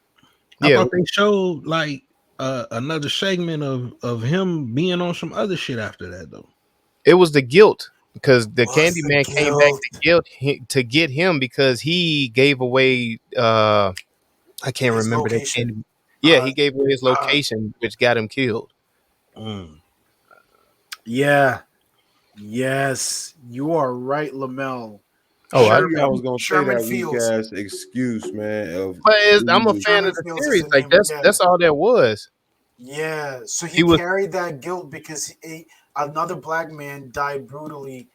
I Yeah, thought they showed like another segment of him being on some other shit after that though. it was the guilt because the What's the Candyman came back guilt? to get him because he gave away I can't His remember that location. Candy. Yeah, he Uh, gave away his location, which got him killed. Mm. Yeah. Yes, you are right, Lamel. Oh, I I, knew y'all was gonna say Sherman that weak Fields. ass excuse, man. Of but I'm a he fan Sherman of the Fields is series. the Like name. Yeah. that's all that was. Yeah, so he He was carried that guilt because another black man died brutally,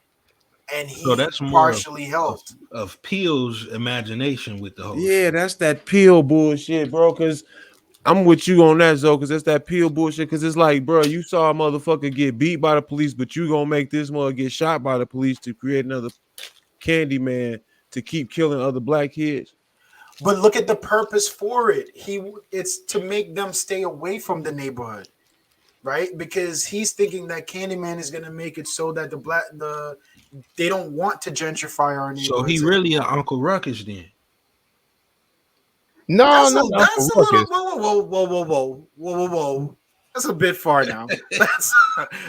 and So he that's more partially helped. of Peel's imagination with the whole yeah, shit. that's that peel bullshit, bro. Cause I'm with you on that, Zo. Cause that's that peel bullshit. Cause it's like, bro, you saw a motherfucker get beat by the police, but you gonna make this mother get shot by the police to create another Candyman to keep killing other black kids. But look at the purpose for it. It's to make them stay away from the neighborhood, right? Because he's thinking that Candyman is going to make it so that they don't want to gentrify our So he neighborhoods really an anymore. Uncle Ruckus then. no, That's no, a Uncle little Ruckus. whoa. That's a bit far now. That's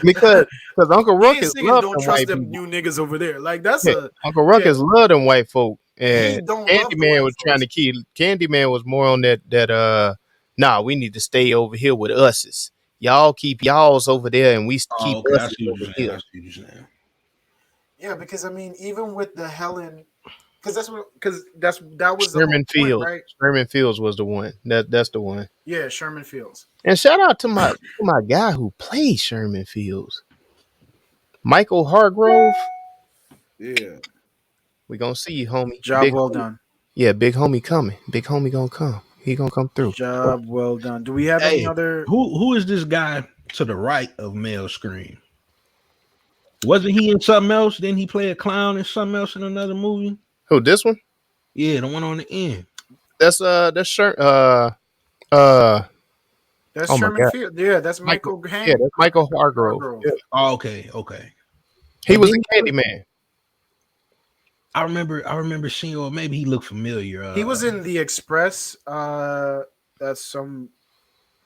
Because Uncle he ain't Ruckus singing loved "Don't them Trust white Them people. New Niggas Over There." Like that's Yeah, a Uncle yeah. Ruckus loved them white folk, He and don't love the Candyman white was trying folks. to kill. Candyman was more on that. Nah, we need to stay over here with us's. Y'all keep y'all's over there, and we Oh, keep okay. I us's see what over you're saying. here. I see what you're saying. Yeah, because I mean, even with the Helen, because that was the whole Sherman point, Fields. right? Sherman Fields was the one. That's the one. Yeah, Sherman Fields. And shout out to my guy who played Sherman Fields, Michael Hargrove. Yeah. We gonna see you, homie. Job Big well homie. done. Yeah, big homie coming. Big homie gonna come. He gonna come through. Job well done. Do we have any Hey, other? who is this guy to the right of Mel Scream? Wasn't he in something else? Didn't he play a clown in something else in another movie? Who this one? Yeah, the one on the end. That's uh That's oh my Sherman god. Field. Yeah, that's Michael, Michael yeah, that's Michael Hargrove. Hargrove. Yeah. Oh, okay. He But was a then Candyman. I remember seeing, or maybe he looked familiar. He was in The Express. That's some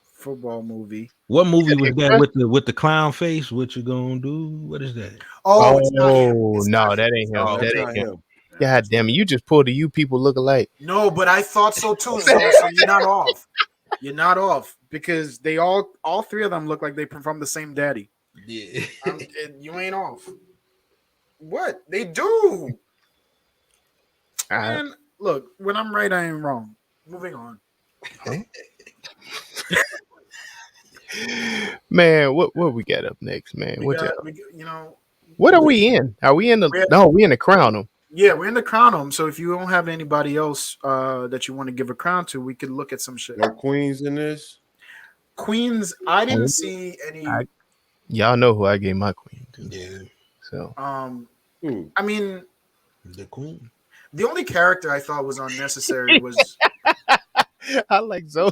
football movie. What movie was that Express? with the clown face? What you gonna do? What is that? Oh, it's not him. Oh It's no, not him. that ain't him. Oh, That That's ain't not him. him. God damn it, you just pulled the you people look alike. No, but I thought so too. So you're not off. You're not off because they all three of them look like they from the same daddy. Yeah. You ain't off. What they do? I, And look, when I'm right, I am wrong. Moving on. man, what we got up next, man? We got, you know, What are we in? Are we in the we in the crown them. yeah, we're in the crown home. So if you don't have anybody else that you want to give a crown to, we could look at some shit. No queens in this. Queens, I didn't see any. Y'all know who I gave my queen to. Yeah. So I mean, The queen. the only character I thought was unnecessary was I like Zoe,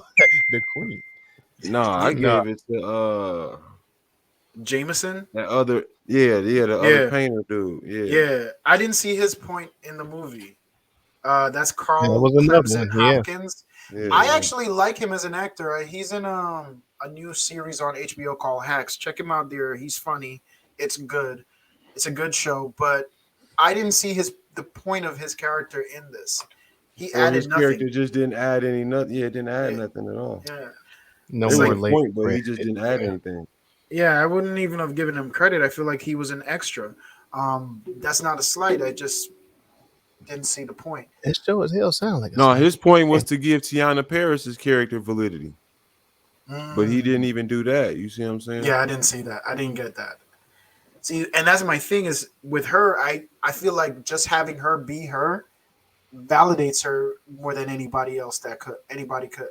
the queen. Nah, I Nah. gave it to Jameson. that other the other painter dude. Yeah, I didn't see his point in the movie. That's That Carl was another Clemson one, yeah. Hopkins. Yeah. I actually like him as an actor. He's in a new series on HBO called Hacks. Check him out there. He's funny. It's good. It's a good show. But I didn't see the point of his character in this? He Or added his character nothing. just didn't add any nothing. Yeah, it didn't add Yeah, nothing at all. yeah. No It's It was more a like, labor point, but he just credit. didn't add Yeah. anything. yeah, I wouldn't even have given him credit. I feel like he was an extra. That's not a slight. I just didn't see the point. It sure as hell sound like a No, sniper. his point was to give Tiana Paris's character validity, but he didn't Mm. even do that. You see what I'm saying? Yeah, I didn't see that. I didn't get that. See, and that's my thing is with her. I feel like just having her be her validates her more than anybody could.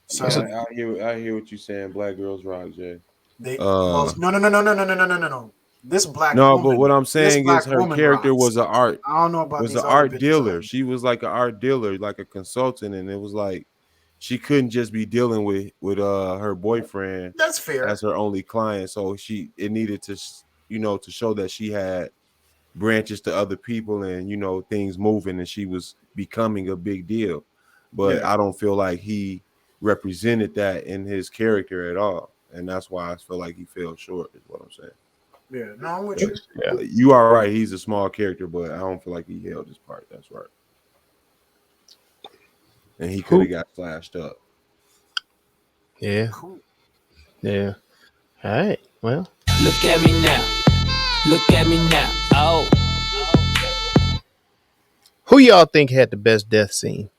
So Yeah, I hear what you're saying. Black girls rock, Jay. they Uh, well, no. This black no, but what woman, I'm this saying is black her woman character rocks. was a art I don't know about was an these other art bitches out dealer. here. She was like an art dealer, like a consultant, and it was like she couldn't just be dealing with her boyfriend That's fair. as her only client. So it needed to to show that she had branches to other people and things moving, and she was becoming a big deal. But Yeah. I don't feel like he represented that in his character at all, and that's why I feel like he fell short. Is what I'm saying. Yeah, no, I'm with you. Yeah. You are right. He's a small character, but I don't feel like he held his part. That's right. And he could have got slashed up. Yeah. Cool. Yeah. All right. Well, Look at me now. Look at me now. Oh. who y'all think had the best death scene?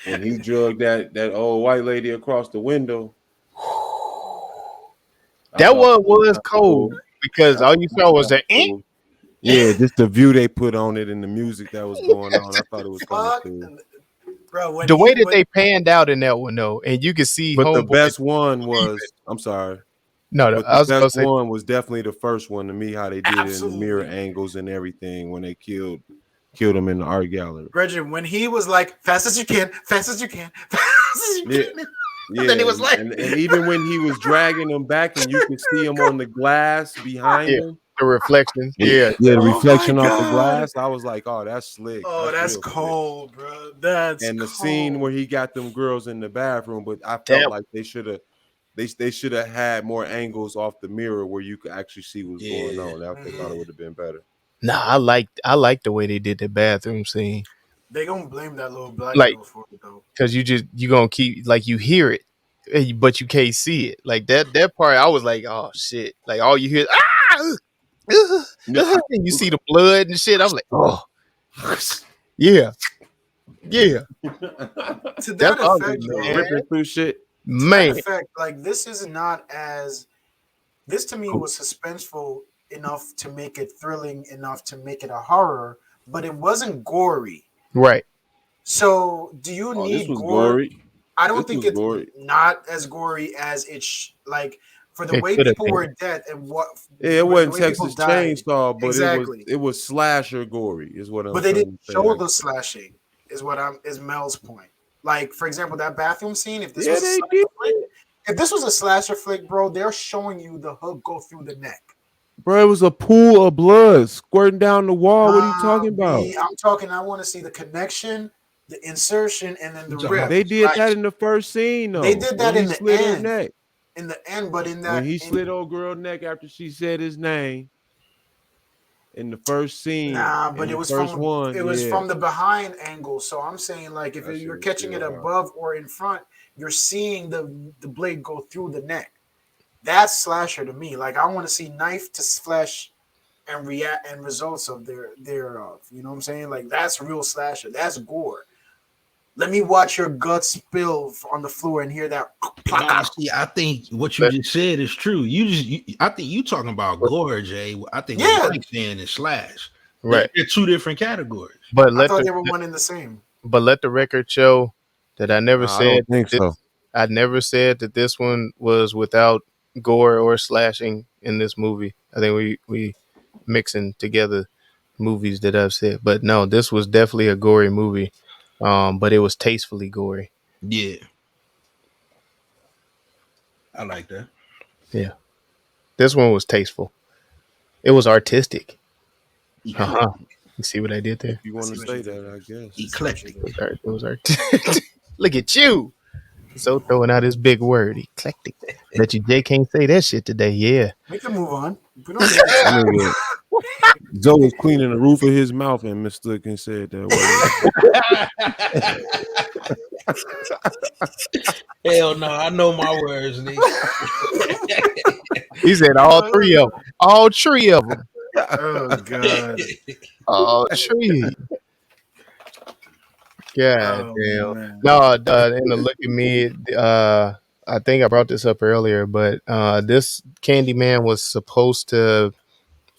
When he drugged that old white lady across the window. That one was cold because all you saw was the ink. Yeah, just the view they put on it and the music that was going on. I thought it was kind of Fuck, cool. bro. When The way that when- they panned out in that one though, and you could see But the Homeboy. best one was, I'm sorry, No, but I the was gonna best say one was definitely the first one to me, how they did it in the mirror Absolutely. angles and everything when they killed him in the art gallery. Reggie, when he was like, fast as you can, fast as you can, fast as you Yeah. can. Yeah, then he was like, and even when he was dragging him back and you could see him on the glass behind Yeah. him. the reflections. Yeah. Yeah, the Oh reflection my off the God. glass. I was like, oh, that's slick. oh, that's real slick. cold, bro. That's And the cold. scene where he got them girls in the bathroom, but I felt Damn. like they should have had more angles off the mirror where you could actually see what's going on. I thought it would have been better. Nah, I like the way they did the bathroom scene. They gonna blame that little black Like- girl for it though. Cause you gonna keep like you hear it, but you can't see it. Like that part, I was like, oh shit! Like all you hear, and you see the blood and shit. I'm like, oh, yeah. To That's that ugly, effect, man. bro. Ripping through shit. To Man, that effect, like this is not as. This to me was suspenseful enough to make it thrilling enough to make it a horror, but it wasn't gory. right? So, do you Oh, need this was gore? gory. I don't This think was it's gory. not as gory as like for the It way could've people been. were dead and what. Yeah, it the wasn't way Texas people died. Chainsaw, but Exactly. it was slasher gory, is what I'm But they trying didn't to say. show the slashing. Is Mel's point. Like for example, that bathroom scene. If this was a they slasher did. flick, if this was a slasher flick, bro, they're showing you the hook go through the neck. Bro, it was a pool of blood squirting down the wall. What are you talking about? I'm talking. I want to see the connection, the insertion, and then the rip. They did Like, that in the first scene, though. They did that when in he the slit her end. neck. In the end, but in that When he slid old girl neck after she said his name in the first scene. Nah, but in it the was first from one. it was yeah. from the behind angle. So I'm saying like if That shit you're was catching it still hard. above or in front, you're seeing the blade go through the neck. That's slasher to me. Like I want to see knife to flesh and react and results of thereof. You know what I'm saying? Like that's real slasher. That's gore. Let me watch your guts spill on the floor and hear that. Nah, see, I think what you just said is true. I think you talking about gore, Jay. I think Yeah. what Mike's saying is slash. Right. They're two different categories. But I let thought the they were one and the same. record show that I never I said don't think this, so. I never said that this one was without gore or slashing in this movie. I think we mixing together movies that I've said, but no, this was definitely a gory movie, but it was tastefully gory. Yeah. I like that. Yeah, this one was tasteful. It was artistic. Uh-huh. You see what I did there? If you want to say that, I guess. Eclectic. It was artistic. Look at you. So throwing out his big word, eclectic. Bet you Jay can't say that shit today. Yeah. We can move on. We don't need to That talk. nigga Joe was cleaning the roof of his mouth and mistook and said that word. Hell no, I know my words, nigga. He said all three of them. All three of them. Oh God. All three. God Oh damn. man. No, and to look at me, I think I brought this up earlier, but this Candyman was supposed to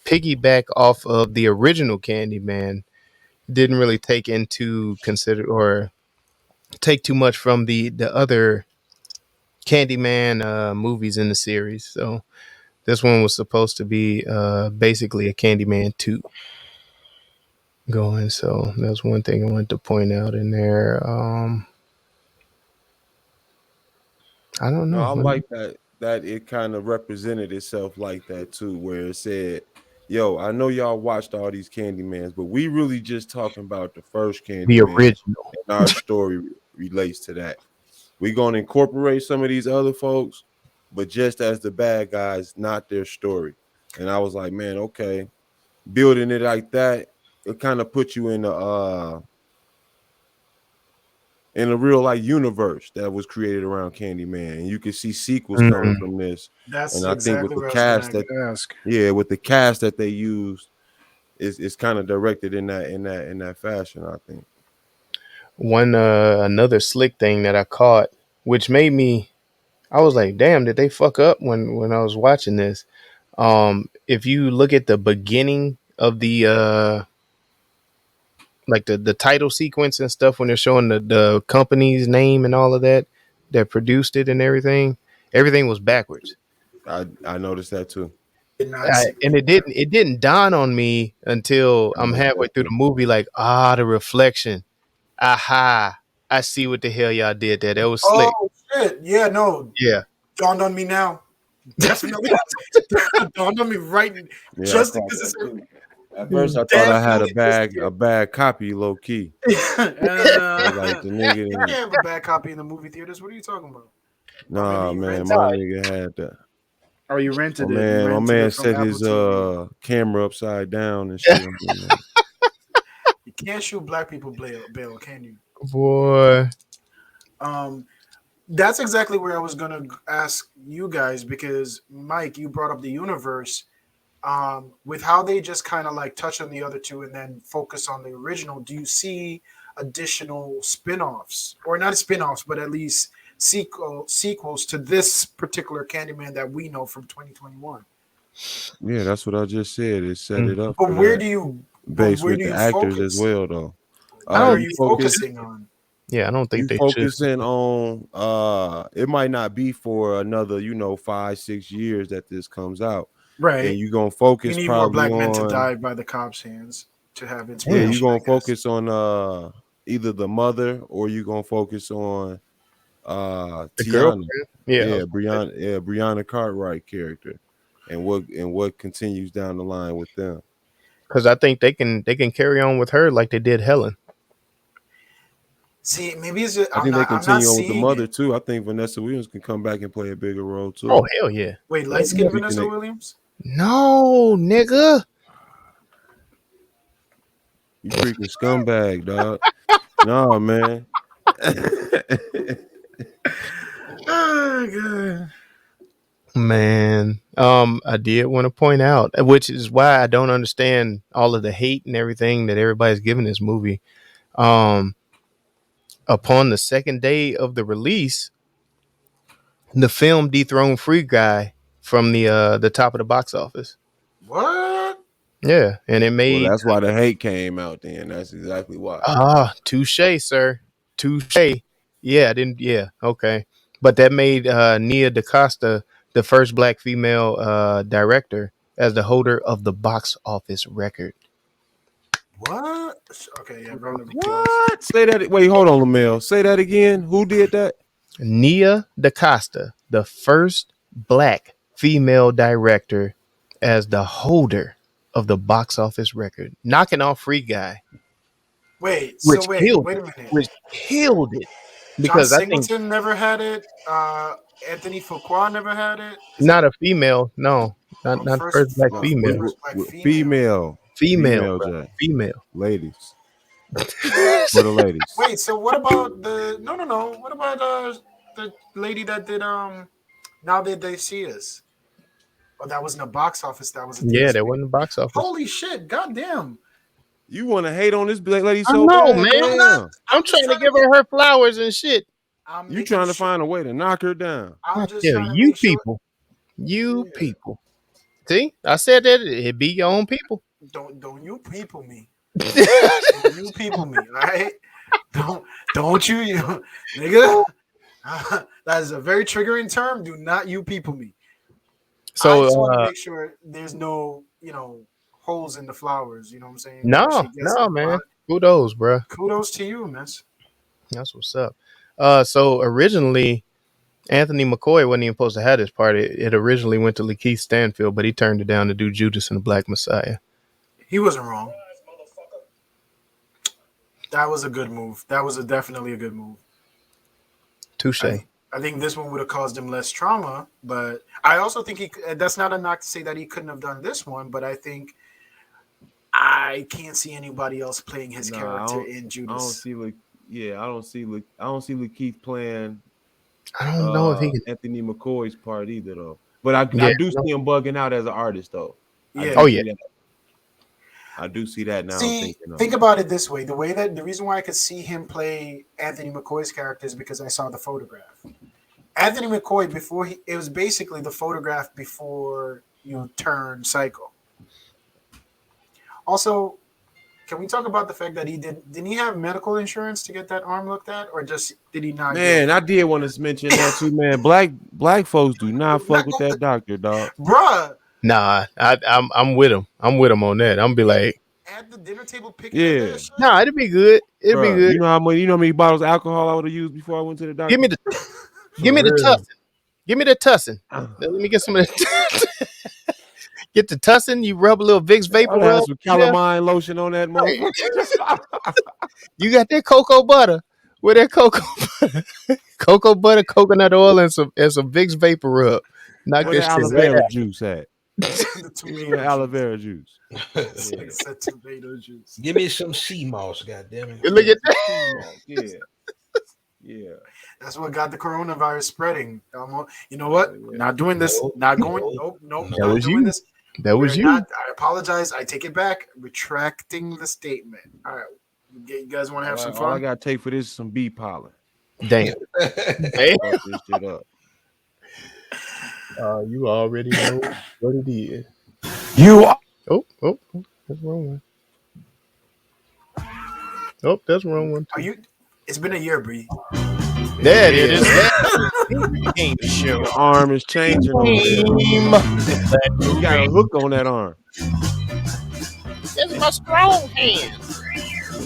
piggyback off of the original Candyman. Didn't really take into consider or take too much from the other Candyman movies in the series. So this one was supposed to be basically a Candyman 2 going. So that's one thing I wanted to point out in there. I don't No, know. I like that it kind of represented itself like that too, where it said, "Yo, I know y'all watched all these Candymans, but we really just talking about the first The Candyman, original. and our story relates to that. We're gonna incorporate some of these other folks, but just as the bad guys, not their story." And I was like, man, okay, building it like that, it kind of puts you in a real like universe that was created around Candyman, and you can see sequels coming Mm. from this. That's And I think with exactly the what I was gonna cast that, ask. yeah, with the cast that they used, is kind of directed in that fashion. I think. One another slick thing that I caught, which made me, I was like, damn, did they fuck up when I was watching this? If you look at the beginning of the like the title sequence and stuff when they're showing the company's name and all of that produced it and everything was backwards. I noticed that too. Did not see And it didn't dawn on me until I I'm noticed halfway that through the too. movie, like, the reflection. Aha. I see what the hell y'all did there. That was slick. Oh shit! Yeah, no, Yeah. dawned on me now. Definitely dawned on me right Yeah, I just caught because that it's too. At first, I thought I had a definitely just bad a bad copy, low key. I was like, the nigga you didn't. can't have a bad copy in the movie theaters. What are you talking about? Or maybe Nah, you man, rented my it. nigga had that. Or you My rented it. You man, my rented man it from set Apple his TV. camera upside down and shit on me, man. You can't shoot black people bail, can you? Boy. Um, that's exactly where I was gonna ask you guys because Mike, you brought up the universe. With how they just kind of like touch on the other two and then focus on the original, do you see additional spin-offs or not spin-offs, but at least sequels to this particular Candyman that we know from 2021? Yeah, that's what I just said. It set Mm. it up But for where that, do you, but based where with do the you actors as focus? well, though. I Where are don't You you focus, focusing on? Yeah, I don't think you they should. focusing on it might not be for another, 5-6 years that this comes out, and Right. you gonna You focus need more probably black men to on, die by the cops' hands to have yeah, you Damn. inspiration, I gonna guess. focus on either the mother, or you gonna focus on The Tiana. girlfriend? Yeah. Yeah, Brianna Cartwright character, and what continues down the line with them. Because I think they can carry on with her like they did Helen. See, maybe it's just, I think they I'm not continue on with the seeing mother it. too. I think Vanessa Williams can come back and play a bigger role Oh too. hell yeah. Wait, Hell light skinned yeah. Speaking Vanessa of, Williams? No, nigga. you freaking scumbag, dog. No, man. Oh god. Man, I did want to point out, which is why I don't understand all of the hate and everything that everybody's giving this movie. Um, upon the second day of the release, the film dethroned Free Guy from the top of the box office. What? Yeah, and it Well, made that's why the hate came out. Then that's exactly why. touche, sir, touche. Yeah, I didn't. Yeah, okay, but that made Nia DaCosta the first black female director as the holder of the box office record. What? Okay, yeah, round of applause. What? Say that. Wait, hold on, Lamel. Say that again. Who did that? Nia DaCosta, the first black female director as the holder of the box office record, knocking off Free Guy, Wait, so which wait, killed wait it, a minute. which killed it. John because I think Singleton never had it. Anthony Fuqua never had it. Is not that a female. No, oh, not first black No, female. first black female? female, Female, female, bro. Jay, Female. ladies, for the ladies. Wait, so what about the no? What about the lady that did Now That They See Us? Oh, that wasn't a box office. That was a Yeah, theater. that wasn't the box office. Holy shit! Goddamn! You want to hate on this black lady I so know, bad? man. I'm not. Damn. I'm just trying to trying give her flowers and shit. I'm You making trying to sure. find a way to knock her down. I'm I just tell trying to you make sure. people. You Yeah. people. See, I said that it be your own people. Don't you people me. Don't you people me. All right. Don't you nigga. That is a very triggering term. Do not you people me. I just want to So make sure there's no, holes in the flowers. You know what I'm saying? no, She gets no, man. Kudos, bro. kudos to you, miss. That's what's up. So originally Anthony McCoy wasn't even supposed to have this part. It originally went to Lakeith Stanfield, but he turned it down to do Judas and the Black Messiah. He wasn't wrong. That was a good move. That was definitely a good move. Touche. I think this one would have caused him less trauma, but I also think that's not a knock to say that he couldn't have done this one, but I think I can't see anybody else playing his character in Judas. I don't see Lakeith playing I don't know if he can. Anthony McCoy's part either though. But I do see him bugging out as an artist though. Yeah. Oh yeah. I do see that now. Think about it this way: the reason why I could see him play Anthony McCoy's character is because I saw the photograph. Anthony McCoy it was basically the photograph before you turn psycho. Also, can we talk about the fact that didn't he have medical insurance to get that arm looked at, or just did he not? Man, I did want to mention that too, man. Black folks do not fuck with that doctor, dog. Bruh. Nah, I'm with him. I'm with him on that. I'm be like, at the dinner table picking Yeah. nah, it'd be good. It'd be good. You know how many bottles of alcohol I would have used before I went to the doctor? Give me the tussin. Give me the tussin. Let me get some of that. Get the tussin. You rub a little Vicks vapor I rub. have some calamine lotion on that motherfucker. You got that cocoa butter. With that cocoa butter, coconut oil, and some Vicks vapor rub. Knock Where the that aloe shit right vera out. juice at? the Aloe vera juice. tomato juice. Give me some sea moss, goddamn it. Look at that. Yeah. That's what got the coronavirus spreading. You know what? Not doing this. Not going. Nope. That Not was doing you. this. That was you. I apologize. I take it back. Retracting the statement. All right. You guys want to have some fun? All I got to take for this is some bee pollen. Damn. Fuck this shit up. You already know what it is. Oh, that's the wrong one. Oh, that's the wrong one. It's been a year, Bree. There it is. Game show. Your arm is changing on there. You got a hook on that arm. That's my strong hand.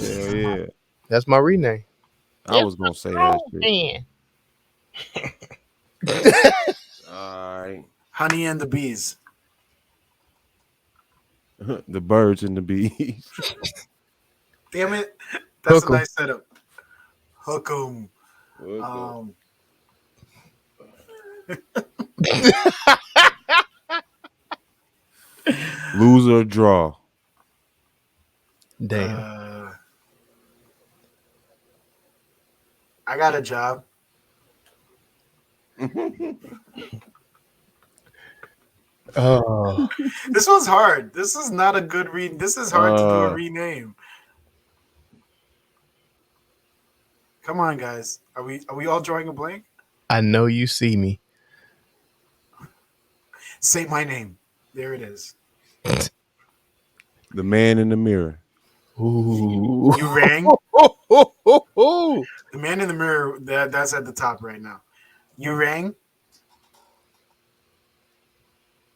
Yeah. That's my rename. I was gonna say that shit. All right. Honey and the Bees. The birds and the bees. Damn it. That's Hook a 'em. nice setup. Hook 'em. Lose or draw. Damn. I got a job. Oh. This one's hard. This is not a good read. This is hard to do a rename. Come on, guys. Are we all drawing a blank? I know you see me. Say my name. There it is. The man in the mirror. Ooh. You rang. Oh. The man in the mirror. That's at the top right now. You rang.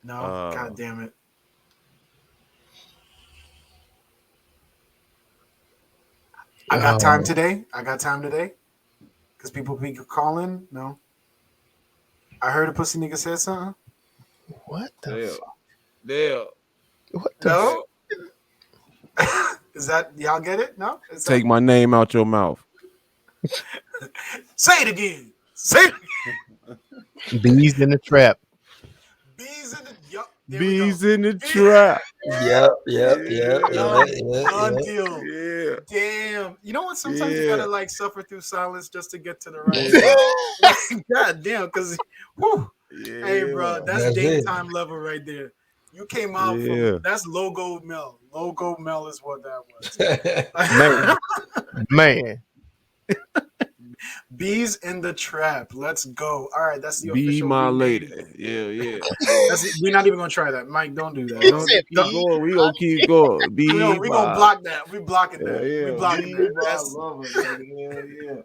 No, God damn it. I got time today. Because people be calling. No. I heard a pussy nigga said something. What the Damn. What the No. Is that y'all get it? No. Take my name out your mouth. Say it again. Say it again. Bees in the trap. Bees in the yup. There we go. Bees in the trap. Yep, yep, yep, Yeah. yep, Done. yep, Done yep. deal. Yeah. Damn. You know what? Sometimes you Yeah. gotta like suffer through silence just to get to the right Yeah. spot. Like, God damn, because hey bro, Yeah. that's That's it. daytime level right there. You came out Yeah. from that's logo Mel. Logo Mel is what that Man, was. man. Bees in the trap. Let's go. All right, that's the Be official my rename. lady. Yeah, yeah. We're not even gonna try that. Mike, don't do that. He Don't, said don't Keep bees. going. We gonna keep going. Be we gonna my. block that. We blocking Yeah, that. We yeah. blocking Be that. my That's lover, nigga. Yeah, yeah.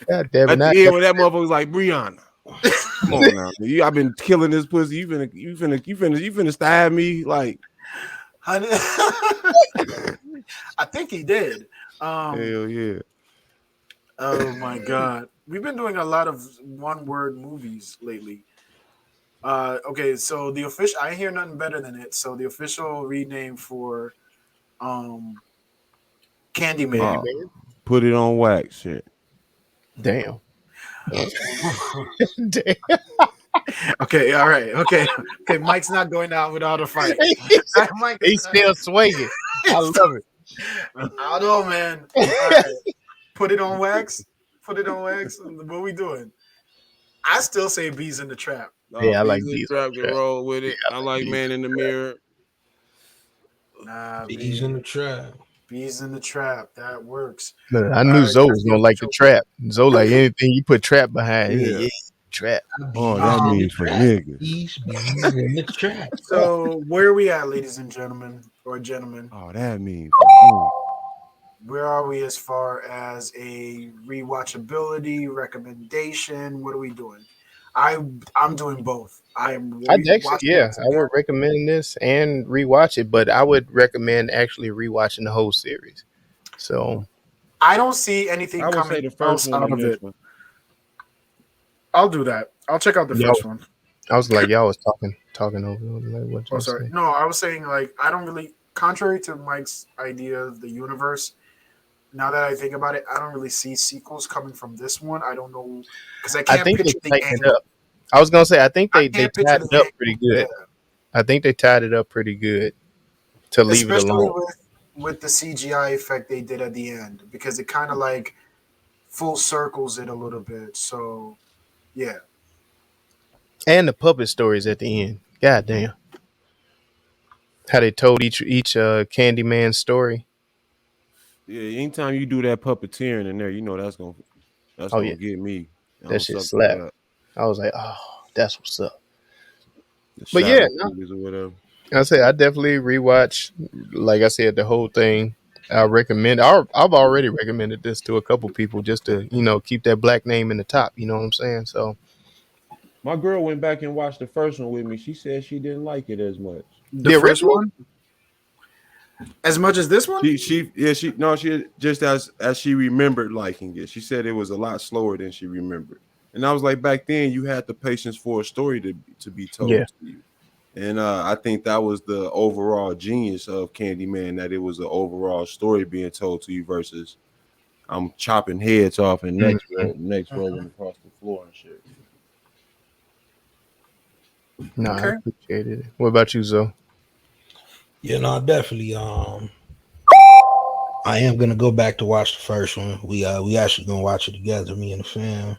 God damn it. At Not the end, when that motherfucker was like, Brianna, come on now. I've been killing this pussy. You finna stab me. Like, honey. I think he did. hell yeah. Oh my god. We've been doing a lot of one word movies lately. Okay, so the official I hear nothing better than it. So the official rename for um Candyman. Oh, put it on wax shit. damn. Damn. Okay, all right, okay. Okay, Mike's not going out without a fight. Mike is He's still swinging. I love it. I don't know, man. All right. Put it on wax. Put it on wax. What we doing? I still say bees in the trap. Yeah, I like Bees in bees on trap the can trap. roll with it. I like bees man in the mirror. Nah, Bees in the trap. bees in the trap. That works. No, I All knew right, Zoe that's was the gonna like the official. trap. Zoe like anything you put trap behind. Yeah, Yeah. yeah, trap. Oh, Bees that in the means for trap. niggas. Bees in the trap. So where are we at, ladies and gentlemen, or gentlemen? Oh, that means for Where are we as far as a rewatchability recommendation? What are we doing? I'm doing both. I am I'd actually, watching yeah, it I would together. recommend this and rewatch it, but I would recommend actually rewatching the whole series. So I don't see anything I would say coming the first else one out and of this it. one. I'll do that. I'll check out the y'all, first one. I was like, y'all was talking over. Like, what Oh, y'all sorry. say? No, I was saying like I don't really, contrary to Mike's idea of the universe. Now that I think about it, I don't really see sequels coming from this one. I don't know because I I can't think they picture the tightened it end. up. I was gonna say, I think I they can't picture tied the it up end. pretty Yeah, good. I think they tied it up pretty good to leave it especially alone. with the CGI effect they did at the end because it kind of like full circles it a little bit. So yeah, And the puppet stories at the end. God damn. How they told each Candyman story. Yeah, anytime you do that puppeteering in there, you know that's Oh yeah, gonna get me. I that don't shit suck with slapped. that. I was like, oh, that's what's up. The But yeah, shadow no, movies or whatever. I say I definitely rewatch. Like I said, the whole thing. I recommend. I've already recommended this to a couple people just to keep that black name in the top. You know what I'm saying? So My girl went back and watched the first one with me. She said she didn't like it as much. the the first original. one as much as this one. She just as she remembered liking it. She said it was a lot slower than she remembered. And I was like, back then you had the patience for a story to be Yeah. told to you. And I think that was the overall genius of Candyman, that it was an overall story being told to you versus I'm chopping heads off and necks rolling across the floor and shit. No, I Okay, appreciated it. What about you, Zoe? You know, definitely. I am gonna go back to watch the first one. We actually gonna watch it together, me and the fam.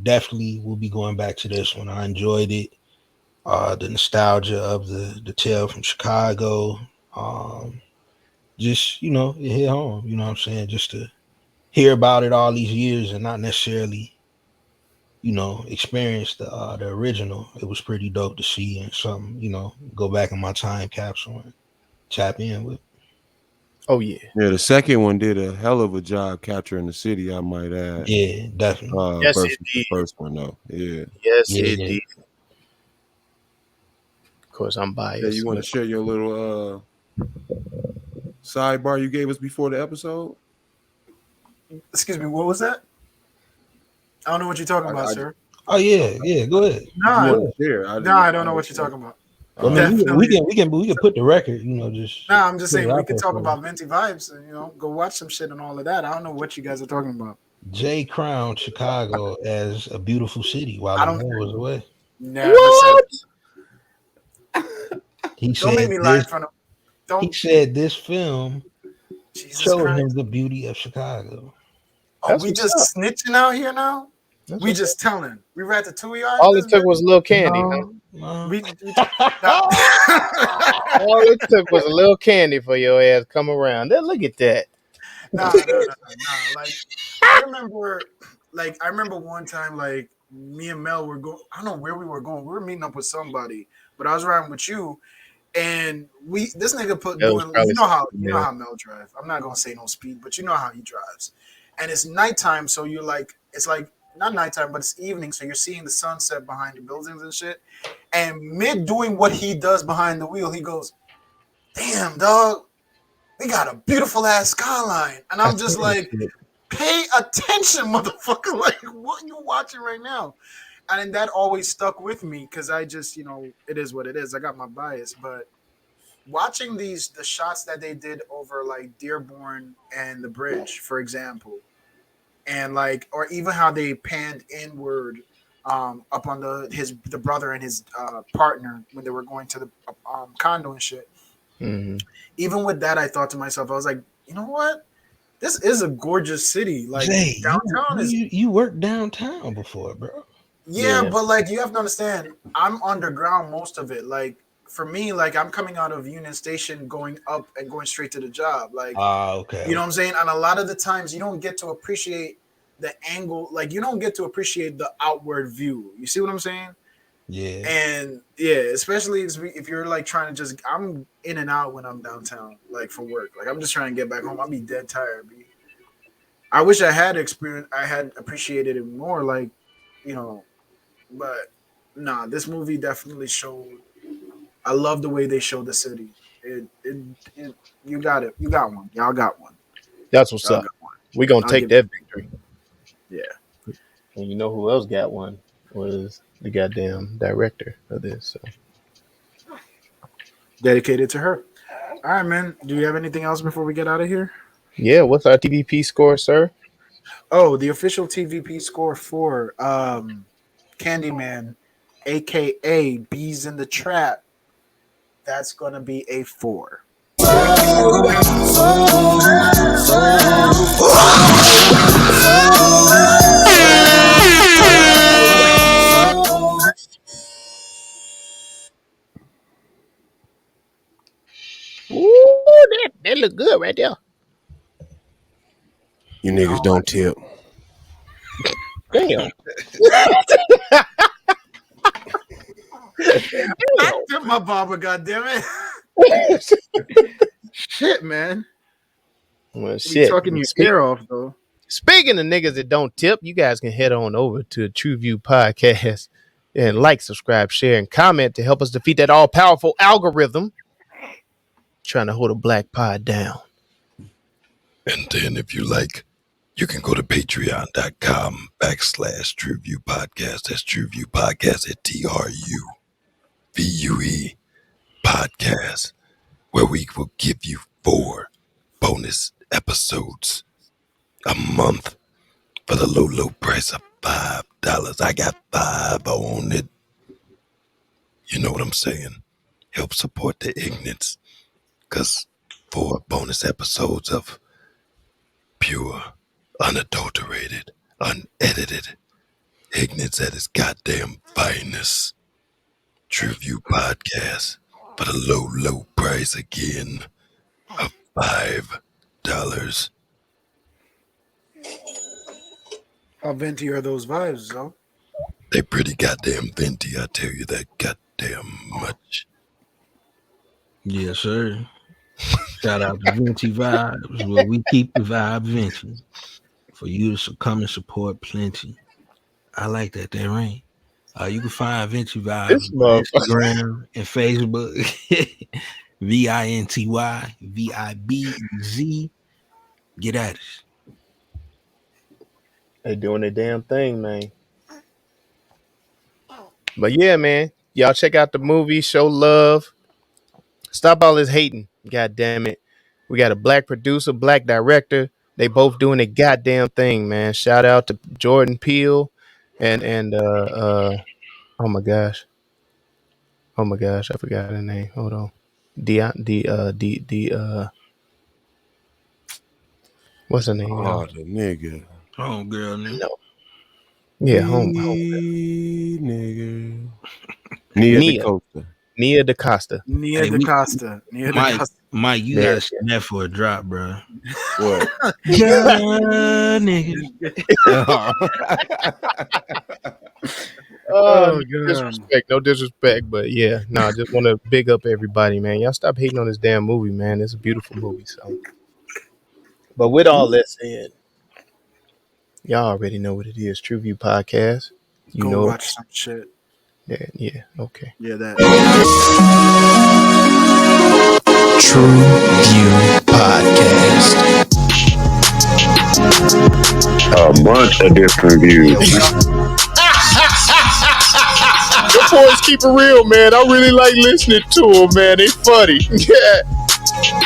Definitely we'll be going back to this one. I enjoyed it. The nostalgia of the tale from Chicago. Just it hit home. You know what I'm saying? Just to hear about it all these years and not necessarily experience the original. It was pretty dope to see and something go back in my time capsule and tap in with. Oh yeah, Yeah, the second one did a hell of a job capturing the city, I might add. Yeah, definitely. yes it Versus the did. first one though. Yeah. Yes it Yeah. did. Of course, I'm Yeah, you biased. want to share your little sidebar you gave us before the episode? excuse me. What was that? I don't know what you're talking about, I sir. Oh yeah. Go ahead. you Nah, want Go to share. I nah, didn't I don't know what you're talking about. I mean, we Definitely. can put the record. Just Nah, I'm just put it saying we out could there talk for about Venti vibes and go watch some shit and all of that. I don't know what you guys are talking about. Jay crowned Chicago as a beautiful city while I the don't moon was away. never said. What? He Don't make said me lie this. in front of. He Don't. said this film Jesus showed him Christ. the beauty of Chicago. Oh, That's we what's up. just snitching out here now. That's We what's up. just telling. We ratatouille out All it this took bitch. was a little candy, huh? No, no. We nah. All it took was a little candy for your ass to come around. Then look at that. Nah. I remember one time, like me and Mel were going. I don't know where we were going. We were meeting up with somebody, but I was riding with you, and this nigga put That was doing. probably You know something how Mel drive. I'm not gonna say no speed, but you know how he drives, and it's nighttime, so you're like, it's like not nighttime, but it's evening, so you're seeing the sunset behind the buildings and shit. And mid doing what he does behind the wheel, he goes, "Damn, dog, we got a beautiful ass skyline," and I I'm just seen that like, shit. pay attention, motherfucker. Like, what you watching right now? And that always stuck with me because I just, it is what it is. I got my bias, but watching the shots that they did over like Dearborn and the bridge, for example, and like, or even how they panned inward up on the brother and his partner when they were going to the condo and shit. Mhm. Even with that, I thought to myself, I was like, you know what? This is a gorgeous city. Like Jay, downtown is, you worked downtown before, bro. yeah, Yeah. but like you have to understand, I'm underground most of it. Like for me, like I'm coming out of Union Station, going up and going straight to the job. Like Ah, okay, you know what okay. I'm saying? And a lot of the times, you don't get to appreciate the angle. Like you don't get to appreciate the outward view. You see what I'm saying? Yeah. And yeah, especially if you're like trying to just, I'm in and out when I'm downtown, like for work. Like I'm just trying to get back home. I'll be dead tired. I wish I had experience. I had appreciated it more. Like, you know, but nah, this movie definitely showed. I love the way they showed the city. It you got it. You got one. Y'all got one. That's what's Y'all up. got one. We gonna I'll take give it. that victory. Yeah. And you know who else got one? Was the goddamn director of this. So Dedicated to her. All right, man. Do you have anything else before we get out of here? yeah, what's our TVP score, sir? Oh, the official TVP score for Candyman, aka Beez in the Trap. That's gonna be a 4. Ooh, that look good right there. You niggas don't tip. Damn. I tipped my barber, goddammit. Shit, man. Well, We shit. talking your ear off though. Speaking of niggas that don't tip, you guys can head on over to TruVue Podcast and like, subscribe, share, and comment to help us defeat that all powerful algorithm trying to hold a black pod down. And then if you like, you can go to patreon.com/TruVue Podcast. That's TruVue Podcast at TruVue Podcast, where we will give you 4 bonus episodes a month for the low price of $5. I got 5 on it. You know what I'm saying? Help support the ignorance, because 4 bonus episodes of pure, unadulterated, unedited ignorance at its goddamn finest. TruVue Podcast for the low price again of $5. How venti are those vibes, though? They pretty goddamn venti, I tell you that goddamn much. Yes, sir. Shout out to Venti Vibes, where we keep the vibe Venti for you to come and support plenty. I like that. That right. You can find Venti Vibes This on motherfucker. Instagram and Facebook. VINTY VIBZ. Get at us. They doing their damn thing, man. But yeah, man. Y'all check out the movie, show love. Stop all this hating. God damn it. We got a black producer, black director. They both doing a goddamn thing, man. Shout out to Jordan Peele and oh my gosh. Oh my gosh, I forgot her name. Hold on. What's her name, y'all? Oh, the nigga. Homegirl, nigga. No. Yeah, home. Nigga. Nia DaCosta. Nia DaCosta. Nia Hey, DaCosta. Mike, you There gotta send that for a drop, bro. What? Yeah, nigga. Oh, No disrespect, no disrespect, but yeah, I just want to big up everybody, man. Y'all stop hating on this damn movie, man. It's a beautiful movie. So, but with all that said, y'all already know what it is. TruVue podcast. You Go know watch it. some shit. Yeah. Okay. Yeah, that. TruVue podcast. A bunch of different views. Your boys keep it real, man. I really like listening to them, man. They funny. Yeah.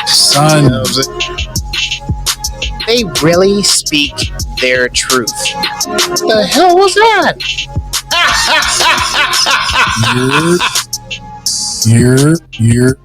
Son. They really speak their truth. What the hell was that? You're